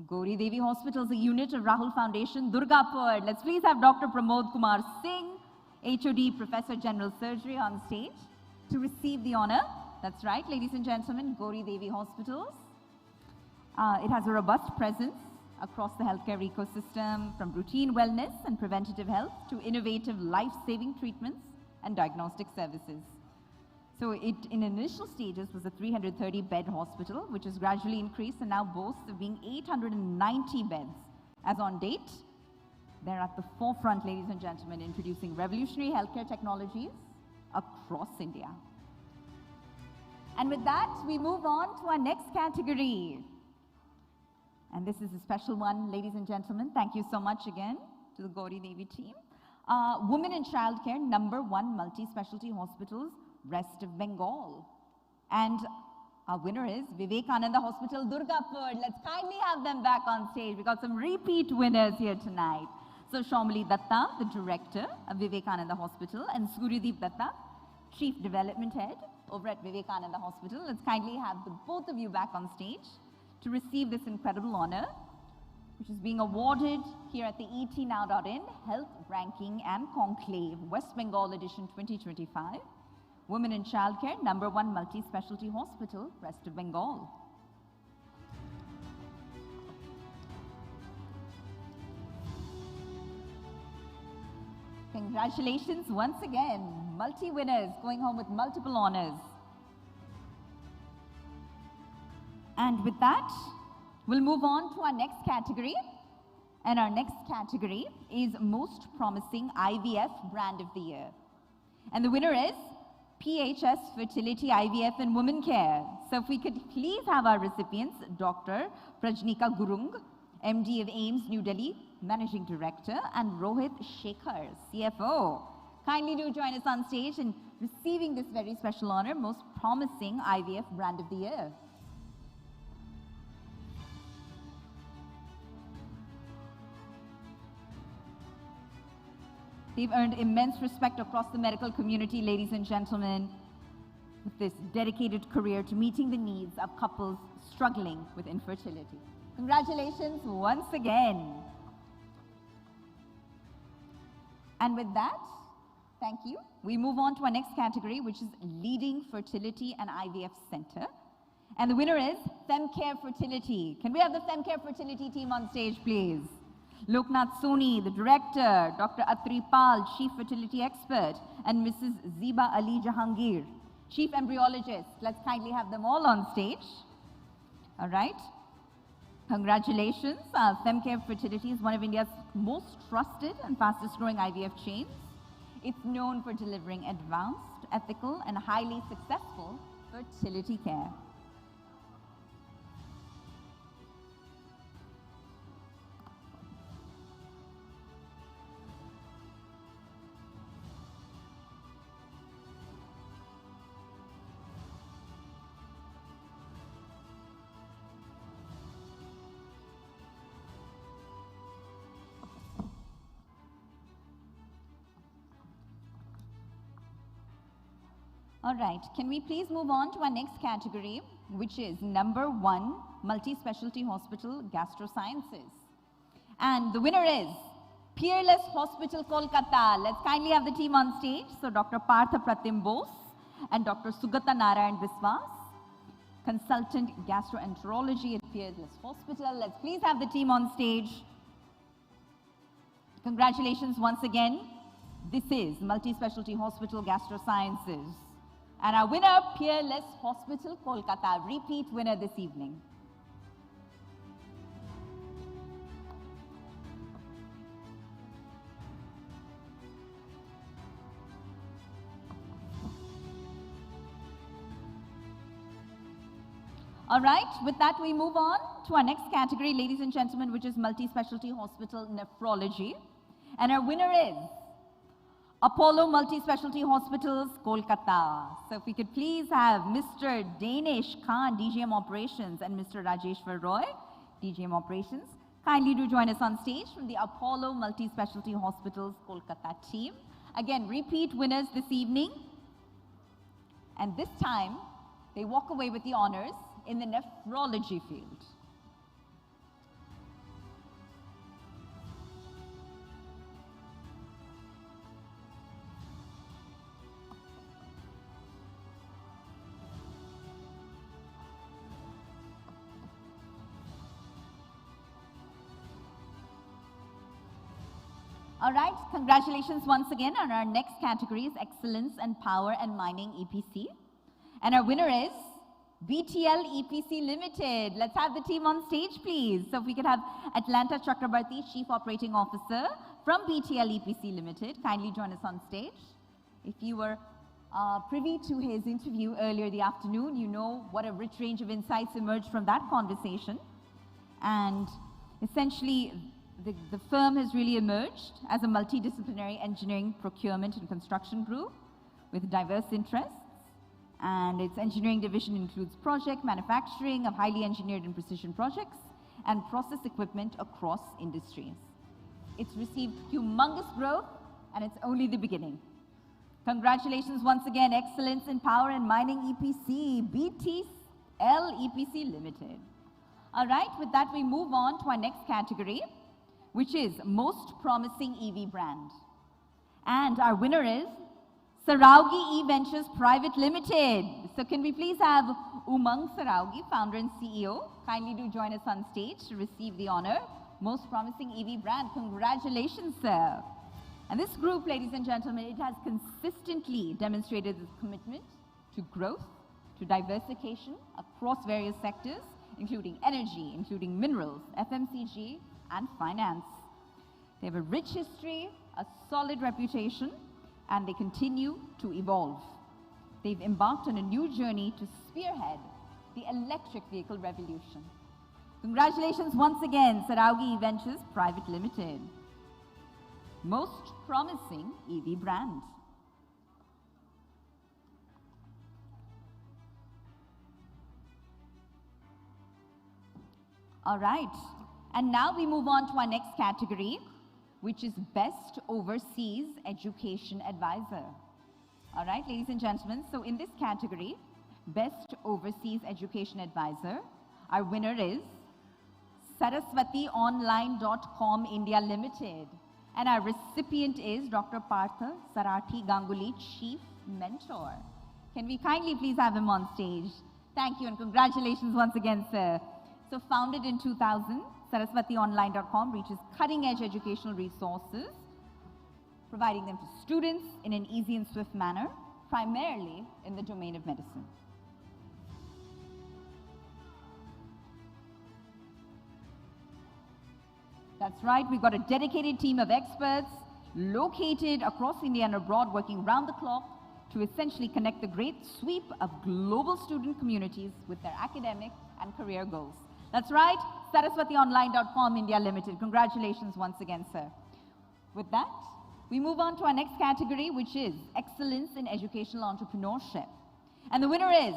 Gauri Devi Hospitals, a unit of Rahul Foundation, Durgapur. Let's please have Dr. Pramod Kumar Singh, HOD, Professor General Surgery, on stage to receive the honor. That's right, ladies and gentlemen, Gauri Devi Hospitals. It has a robust presence across the healthcare ecosystem, from routine wellness and preventative health to innovative life-saving treatments and diagnostic services. So it, in initial stages, was a 330-bed hospital, which has gradually increased and now boasts of being 890 beds. As on date, they're at the forefront, ladies and gentlemen, introducing revolutionary healthcare technologies across India. And with that, we move on to our next category. And this is a special one, ladies and gentlemen. Thank you so much again to the Gauri Devi team. Women in Childcare, #1 Multi-Specialty Hospitals, West Bengal. And our winner is Vivekananda Hospital, Durgapur. Let's kindly have them back on stage. We got some repeat winners here tonight. So Shamali Datta, the director of Vivekananda Hospital, and Suryadeep Datta, Chief Development Head over at Vivekananda Hospital. Let's kindly have the both of you back on stage to receive this incredible honor, which is being awarded here at the etnow.in Health Ranking and Conclave, West Bengal Edition 2025. Women in Childcare, #1 Multi-Specialty Hospital, West Bengal. Congratulations once again, multi-winners going home with multiple honors. And with that, we'll move on to our next category. And our next category is Most Promising IVF Brand of the Year. And the winner is PHS Fertility IVF and Women Care. So if we could please have our recipients, Dr. Prajnika Gurung, MD of AIMS New Delhi, Managing Director, and Rohit Shekhar, CFO. Kindly do join us on stage in receiving this very special honor, Most Promising IVF Brand of the Year. They've earned immense respect across the medical community, ladies and gentlemen, with this dedicated career to meeting the needs of couples struggling with infertility. Congratulations once again. And with that, thank you. We move on to our next category, which is Leading Fertility and IVF Center. And the winner is FemCare Fertility. Can we have the FemCare Fertility team on stage, please? Loknath Soni, the director, Dr. Atri Pal, chief fertility expert, and Mrs. Ziba Ali Jahangir, chief embryologist. Let's kindly have them all on stage. All right. Congratulations. Femcare Fertility is one of India's most trusted and fastest growing IVF chains. It's known for delivering advanced, ethical, and highly successful fertility care. All right, can we please move on to our next category, which is number 1, Multi-Specialty Hospital Gastrosciences. And the winner is Peerless Hospital, Kolkata. Let's kindly have the team on stage. So Dr. Partha Pratim Bose and Dr. Sugata Narayan Biswas, Consultant Gastroenterology at Peerless Hospital. Let's please have the team on stage. Congratulations once again. This is Multi-Specialty Hospital Gastrosciences. And our winner, Peerless Hospital, Kolkata, repeat winner this evening. All right, with that we move on to our next category, ladies and gentlemen, which is Multi-Specialty Hospital Nephrology. And our winner is Apollo Multi-Specialty Hospitals, Kolkata. So if we could please have Mr. Danish Khan, DGM Operations, and Mr. Rajeshwar Roy, DGM Operations, kindly do join us on stage from the Apollo Multi-Specialty Hospitals, Kolkata team. Again, repeat winners this evening. And this time, they walk away with the honors in the nephrology field. All right, congratulations once again on our next category is Excellence and Power and Mining EPC. And our winner is BTL EPC Limited. Let's have the team on stage, please. So if we could have Atlanta Chakrabarti, Chief Operating Officer from BTL EPC Limited, kindly join us on stage. If you were privy to his interview earlier the afternoon, you know what a rich range of insights emerged from that conversation. And essentially, the firm has really emerged as a multidisciplinary engineering, procurement, and construction group with diverse interests. And its engineering division includes project manufacturing of highly engineered and precision projects and process equipment across industries. It's received humongous growth, and it's only the beginning. Congratulations once again, Excellence in Power and Mining EPC, BTL EPC Limited. All right, with that we move on to our next category, which is Most Promising EV Brand. And our winner is Saraugi E-Ventures Private Limited. So can we please have Umang Saraugi, founder and CEO, kindly do join us on stage to receive the honor, Most Promising EV Brand. Congratulations, sir. And this group, ladies and gentlemen, it has consistently demonstrated its commitment to growth, to diversification across various sectors, including energy, including minerals, FMCG, and finance. They have a rich history, a solid reputation, and they continue to evolve. They've embarked on a new journey to spearhead the electric vehicle revolution. Congratulations once again, Saraugi Ventures Private Limited. Most Promising EV Brand. All right. And now we move on to our next category, which is Best Overseas Education Advisor. All right, ladies and gentlemen, so in this category, Best Overseas Education Advisor, our winner is SaraswatiOnline.com India Limited. And our recipient is Dr. Partha Sarathi Ganguly, Chief Mentor. Can we kindly please have him on stage? Thank you and congratulations once again, sir. So founded in 2000, SaraswatiOnline.com reaches cutting-edge educational resources, providing them to students in an easy and swift manner, primarily in the domain of medicine. That's right, we've got a dedicated team of experts located across India and abroad, working round the clock to essentially connect the great sweep of global student communities with their academic and career goals. That's right, SaraswatiOnline.com India Limited. Congratulations once again, sir. With that, we move on to our next category, which is Excellence in Educational Entrepreneurship. And the winner is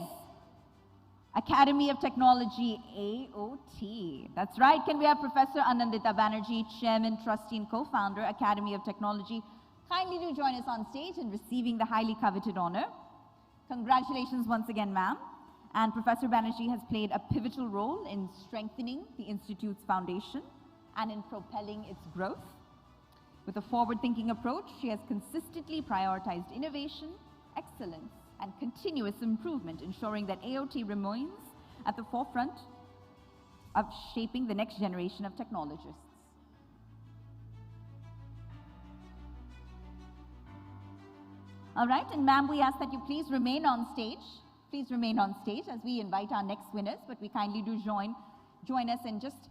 Academy of Technology, AOT. That's right. Can we have Professor Anandita Banerjee, Chairman, Trustee and Co-founder, Academy of Technology, kindly to join us on stage in receiving the highly coveted honor. Congratulations once again, ma'am. And Professor Banerjee has played a pivotal role in strengthening the Institute's foundation and in propelling its growth. With a forward-thinking approach, she has consistently prioritized innovation, excellence, and continuous improvement, ensuring that AOT remains at the forefront of shaping the next generation of technologists. All right, and ma'am, we ask that you please remain on stage. Please remain on stage as we invite our next winners, but we kindly do join us and just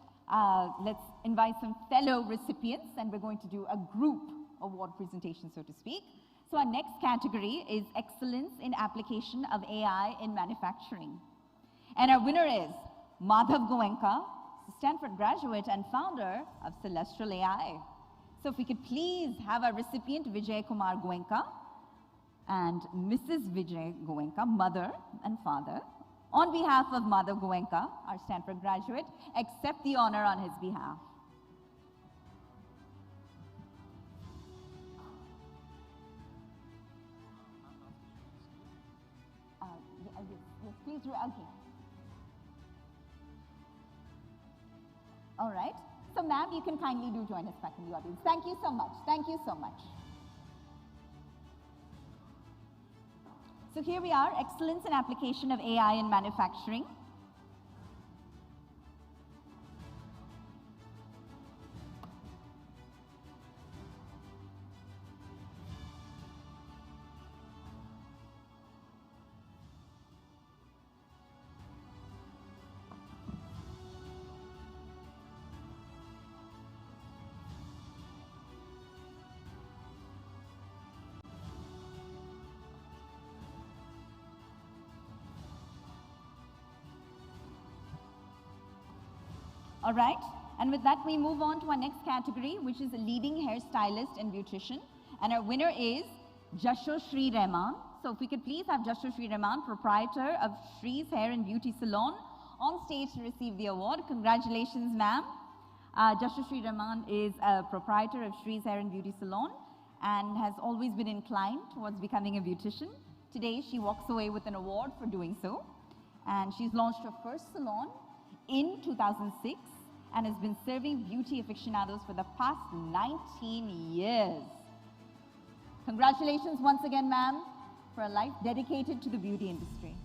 let's invite some fellow recipients, and we're going to do a group award presentation, so to speak. So our next category is Excellence in Application of AI in Manufacturing. And our winner is Madhav Goenka, Stanford graduate and founder of Celestial AI. So if we could please have our recipient, Vijay Kumar Goenka, and Mrs. Vijay Goenka, mother and father, on behalf of Madhav Goenka, our Stanford graduate, accept the honor on his behalf. Yes, please, okay. All right. So, ma'am, you can kindly do join us back in the audience. Thank you so much. Thank you so much. So here we are, Excellence in Application of AI in Manufacturing. All right, and with that we move on to our next category, which is a leading hairstylist and beautician. And our winner is Jasho Shri Rahman. So if we could please have Jasho Shri Rahman, proprietor of Shri's Hair and Beauty Salon, on stage to receive the award. Congratulations, ma'am. Jasho Shri Rahman is a proprietor of Shri's Hair and Beauty Salon and has always been inclined towards becoming a beautician. Today, she walks away with an award for doing so. And she's launched her first salon in 2006 and has been serving beauty aficionados for the past 19 years. Congratulations once again, ma'am, for a life dedicated to the beauty industry.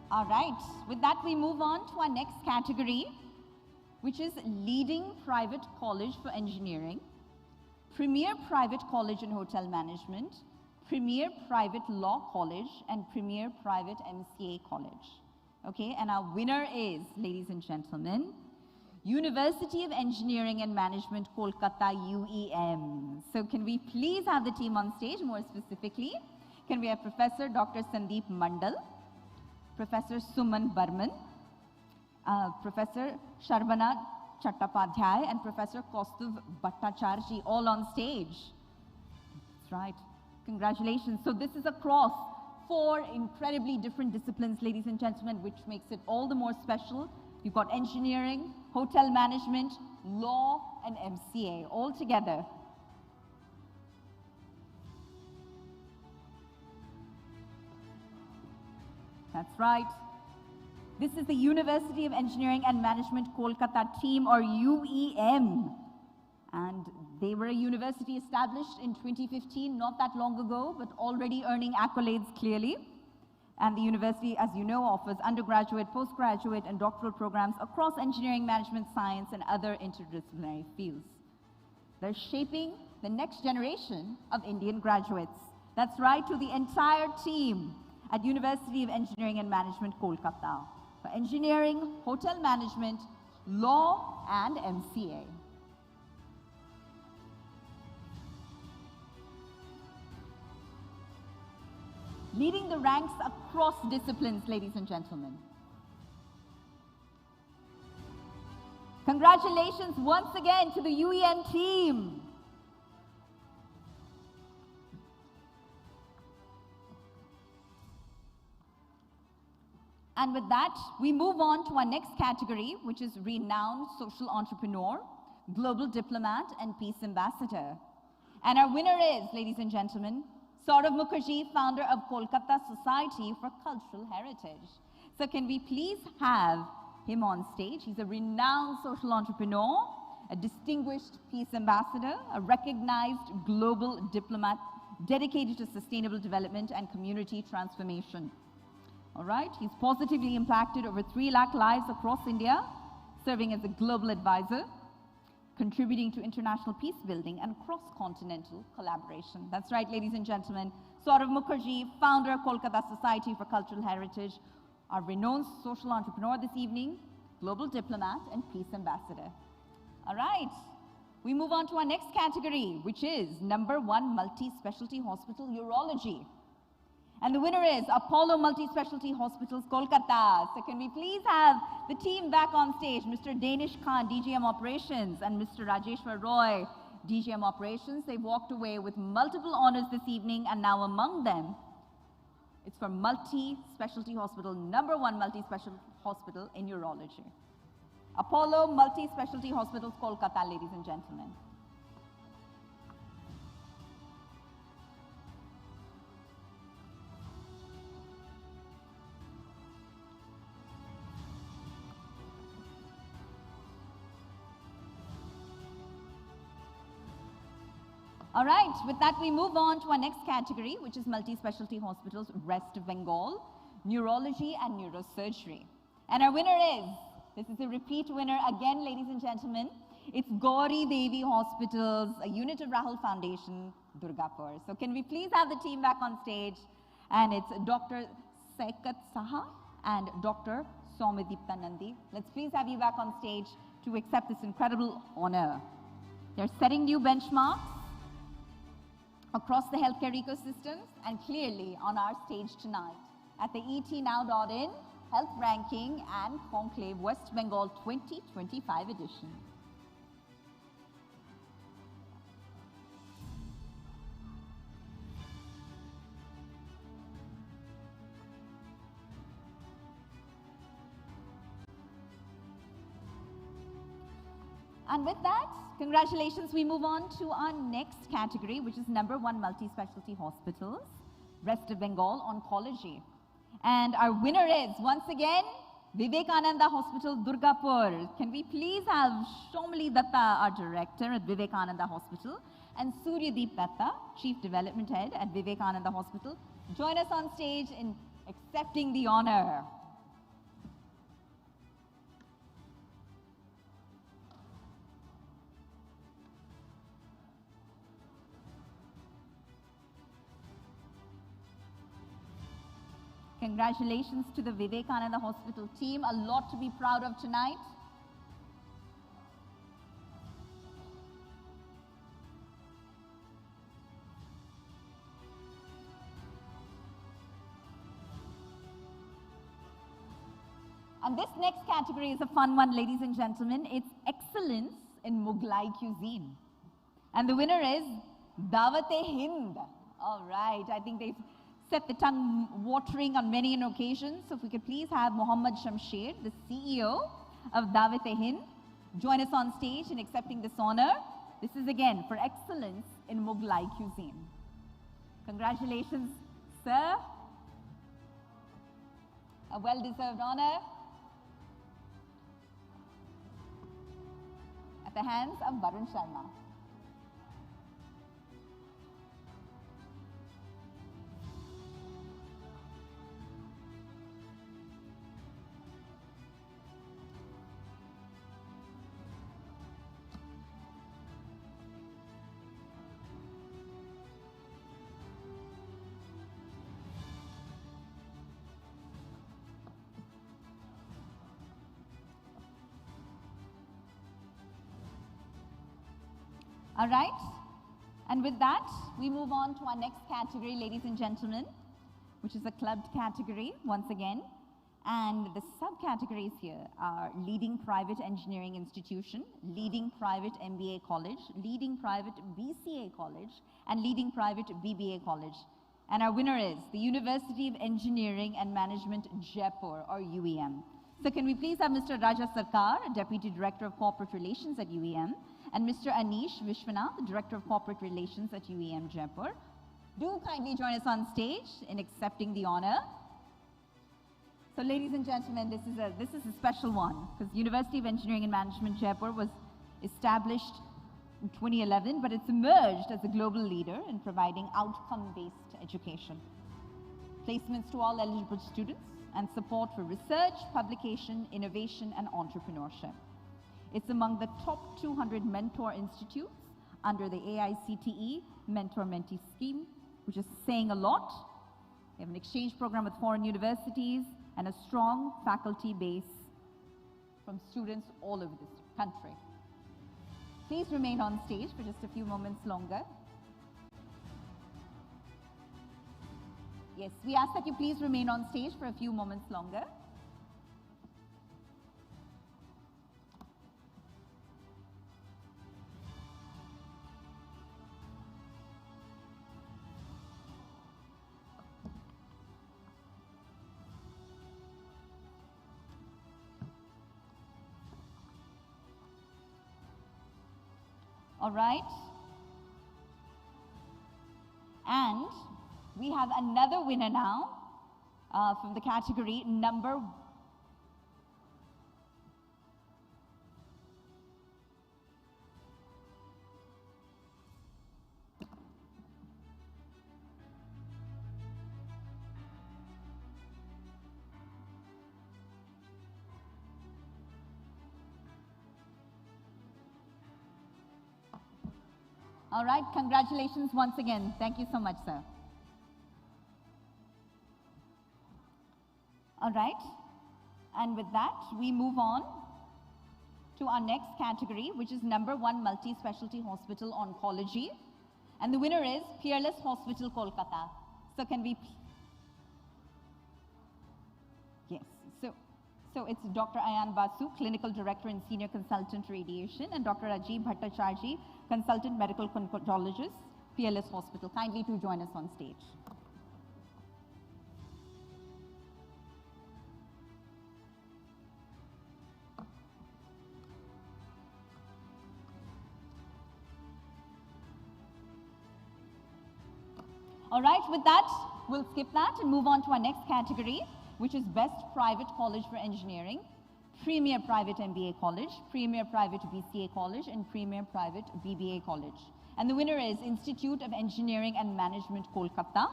All right, with that we move on to our next category, which is Leading Private College for Engineering, Premier Private College in Hotel Management, Premier Private Law College, and Premier Private MCA College. Okay, and our winner is, ladies and gentlemen, University of Engineering and Management, Kolkata, UEM. So can we please have the team on stage? More specifically, can we have Professor Dr. Sandeep Mandal, Professor Suman Burman, Professor Sharbana Chattopadhyay, and Professor Kaustuv Bhattacharjee, all on stage. That's right. Congratulations. So this is across 4 incredibly different disciplines, ladies and gentlemen, which makes it all the more special. You've got engineering, hotel management, law, and MCA all together. That's right. This is the University of Engineering and Management Kolkata team, or UEM. And They were a university established in 2015, not that long ago, but already earning accolades clearly. And the university, as you know, offers undergraduate, postgraduate, and doctoral programs across engineering, management, science, and other interdisciplinary fields. They're shaping the next generation of Indian graduates. That's right, to the entire team at University of Engineering and Management, Kolkata, for engineering, hotel management, law, and MCA. Leading the ranks across disciplines, ladies and gentlemen. Congratulations once again to the UEM team. And with that, we move on to our next category, which is renowned social entrepreneur, global diplomat, and peace ambassador. And our winner is, ladies and gentlemen, Saurav Mukherjee, founder of Kolkata Society for Cultural Heritage. So can we please have him on stage? He's a renowned social entrepreneur, a distinguished peace ambassador, a recognized global diplomat dedicated to sustainable development and community transformation. All right, he's positively impacted over 3 lakh lives across India, serving as a global advisor, contributing to international peace building and cross-continental collaboration. That's right, ladies and gentlemen. Saurav Mukherjee, founder of Kolkata Society for Cultural Heritage, our renowned social entrepreneur this evening, global diplomat, and peace ambassador. All right, we move on to our next category, which is #1 multi-specialty hospital urology. And the winner is Apollo Multi-Specialty Hospitals, Kolkata. So can we please have the team back on stage, Mr. Danish Khan, DGM Operations, and Mr. Rajeshwar Roy, DGM Operations. They walked away with multiple honors this evening, and now among them, it's for multi-specialty hospital, #1 multi-specialty hospital in urology. Apollo Multi-Specialty Hospitals, Kolkata, ladies and gentlemen. All right, with that we move on to our next category, which is multi-specialty hospitals, West Bengal, neurology and neurosurgery. And our winner is, this is a repeat winner again, ladies and gentlemen, it's Gauri Devi Hospitals, a unit of Rahul Foundation, Durgapur. So can we please have the team back on stage? And it's Dr. Saikat Saha and Dr. Soumyadipta Nandi. Let's please have you back on stage to accept this incredible honor. They're setting new benchmarks across the healthcare ecosystems and clearly on our stage tonight at the etnow.in Health Ranking and Conclave West Bengal 2025 edition. And with that, congratulations, we move on to our next category, which is #1 multi-specialty hospitals, West Bengal Oncology. And our winner is, once again, Vivekananda Hospital, Durgapur. Can we please have Shomali Datta, our director at Vivekananda Hospital, and Suryadeep Datta, Chief Development Head at Vivekananda Hospital, join us on stage in accepting the honor. Congratulations to the Vivekananda Hospital team. A lot to be proud of tonight. And this next category is a fun one, ladies and gentlemen. It's excellence in Mughlai cuisine. And the winner is Dawat-e-Hind. All right, I think they've set the tongue watering on many an occasion. So if we could please have Mohammad Shamsher, the CEO of Dawat-e-Hind, join us on stage in accepting this honor. This is again for excellence in Mughlai cuisine. Congratulations, sir. A well-deserved honor at the hands of Varun Sharma. All right. And with that, we move on to our next category, ladies and gentlemen, which is a clubbed category once again. And the subcategories here are leading private engineering institution, leading private MBA college, leading private BCA college, and leading private BBA college. And our winner is the University of Engineering and Management, Jaipur, or UEM. So can we please have Mr. Raja Sarkar, Deputy Director of Corporate Relations at UEM, and Mr. Anish Vishwanath, the Director of Corporate Relations at UEM, Jaipur. Do kindly join us on stage in accepting the honor. So ladies and gentlemen, this is a special one, because University of Engineering and Management, Jaipur was established in 2011, but it's emerged as a global leader in providing outcome-based education, placements to all eligible students, and support for research, publication, innovation, and entrepreneurship. It's among the top 200 mentor institutes under the AICTE Mentor-Mentee Scheme, which is saying a lot. They have an exchange program with foreign universities and a strong faculty base from students all over this country. Please remain on stage for just a few moments longer. Yes, we ask that you please remain on stage for a few moments longer. All right. And we have another winner now from the category number. All right, congratulations once again. Thank you so much, sir. All right, and with that, we move on to our next category, which is number 1 multi-specialty hospital oncology. And the winner is Peerless Hospital, Kolkata. So can we, yes, so it's Dr. Ayan Basu, Clinical Director and Senior Consultant Radiation, and Dr. Rajiv Bhattacharjee, Consultant Medical Oncologist, Peerless Hospital. Kindly to join us on stage. All right, with that, we'll skip that and move on to our next category, which is Best Private College for Engineering, Premier Private MBA College, Premier Private BCA College, and Premier Private BBA College. And the winner is Institute of Engineering and Management, Kolkata.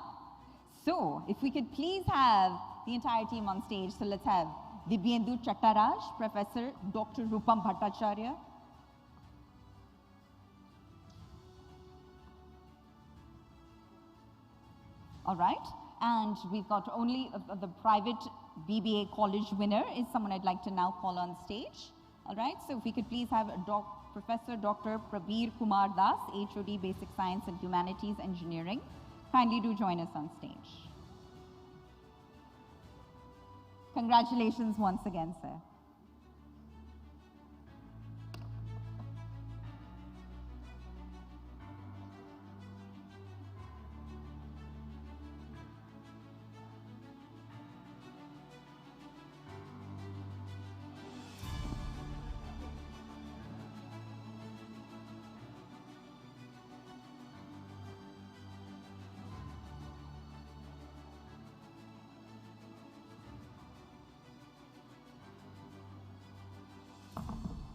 So, if we could please have the entire team on stage. So let's have Dibyendu Chattaraj, Professor Dr. Rupam Bhattacharya. All right, and we've got only the private BBA college winner is someone I'd like to now call on stage. All right, so if we could please have Professor Dr. Prabir Kumar Das, HOD Basic Science and Humanities Engineering. Kindly do join us on stage. Congratulations once again, sir.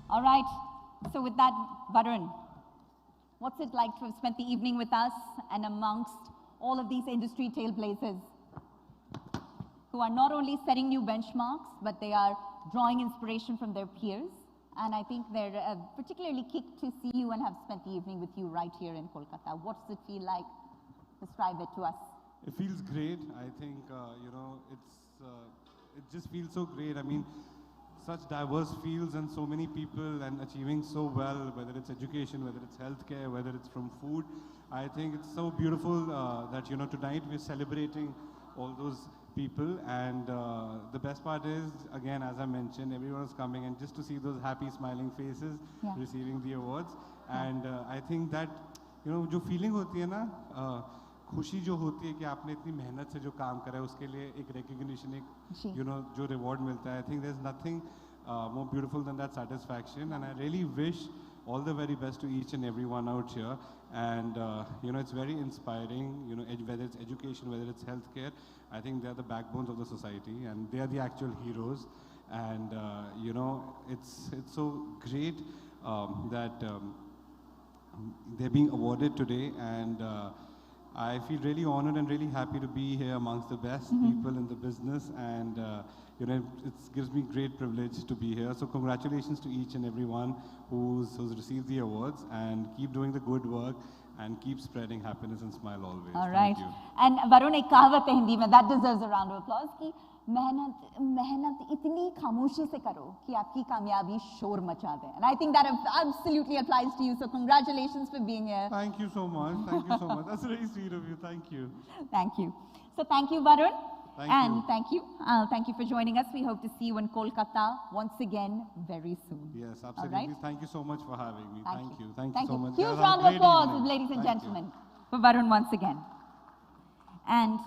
All right, so with that, Varun, what's it like to have spent the evening with us and amongst all of these industry trailblazers who are not only setting new benchmarks, but they are drawing inspiration from their peers. And I think they're particularly kicked to see you and have spent the evening with you right here in Kolkata. What does it feel like? Describe it to us. It feels great. I think, it just feels so great. I mean, such diverse fields and so many people and achieving so well, whether it's education, whether it's healthcare, whether it's from food. I think it's so beautiful that, you know, tonight we're celebrating all those people, and the best part is, again, as I mentioned, everyone is coming, and just to see those happy smiling faces receiving the awards. And I think that, you know, जो feeling होती है ना, खुशी जो होती है कि आपने इतनी मेहनत से जो काम करा है उसके लिए एक recognition, एक you know जो reward मिलता है, I think there's nothing more beautiful than that satisfaction, and I really wish all the very best to each and everyone out here. And you know, it's very inspiring, you know, whether it's education, whether it's healthcare. I think they're the backbones of the society, and they are the actual heroes. And you know, it's so great that they're being awarded today, and I feel really honored and really happy to be here amongst the best people in the business, and you know, it gives me great privilege to be here. So congratulations to each and everyone who's received the awards, and keep doing the good work and keep spreading happiness and smile always. All right. Thank you. And Varun, एक कहावत है हिंदी में, that deserves a round of applause, कि मेहनत इतनी खामोशी से करो कि आपकी कामयाबी शोर मचा दे. And I think that absolutely applies to you. So congratulations for being here. Thank you so much. Thank you so much. That's very sweet of you. Thank you. Thank you. So thank you, Varun. Thank you. Thank you for joining us. We hope to see you in Kolkata once again very soon. Yes, absolutely. All right? Thank you so much for having me. Thank you. Thank Thank you so you. much. Huge Guys, round of applause, ladies and Thank gentlemen, for Varun once again. And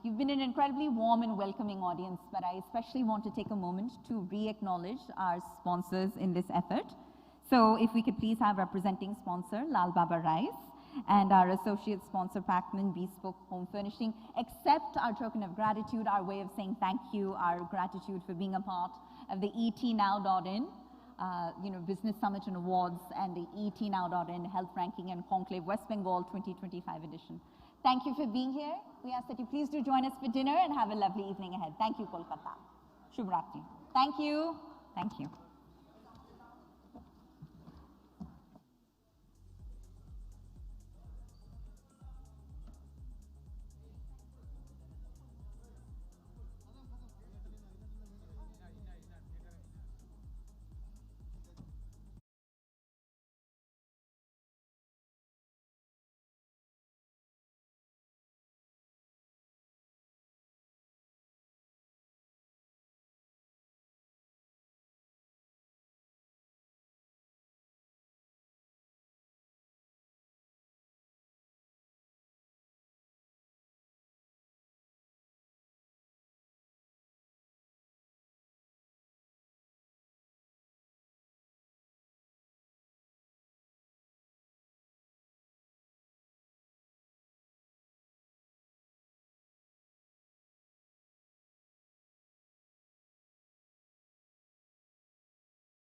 you've been an incredibly warm and welcoming audience, but I especially want to take a moment to re-acknowledge our sponsors in this effort. So if we could please have representing sponsor Lalbaba Rice, and our associate sponsor Pacman Bespoke Home Furnishing accept our token of gratitude, our way of saying thank you, our gratitude for being a part of the etnow.in, you know, Business Summit and Awards, and the etnow.in Health Ranking and Conclave West Bengal 2025 edition. Thank you for being here. We ask that you please do join us for dinner and have a lovely evening ahead. Thank you, Kolkata. Shubh Ratri. Thank you. Thank you.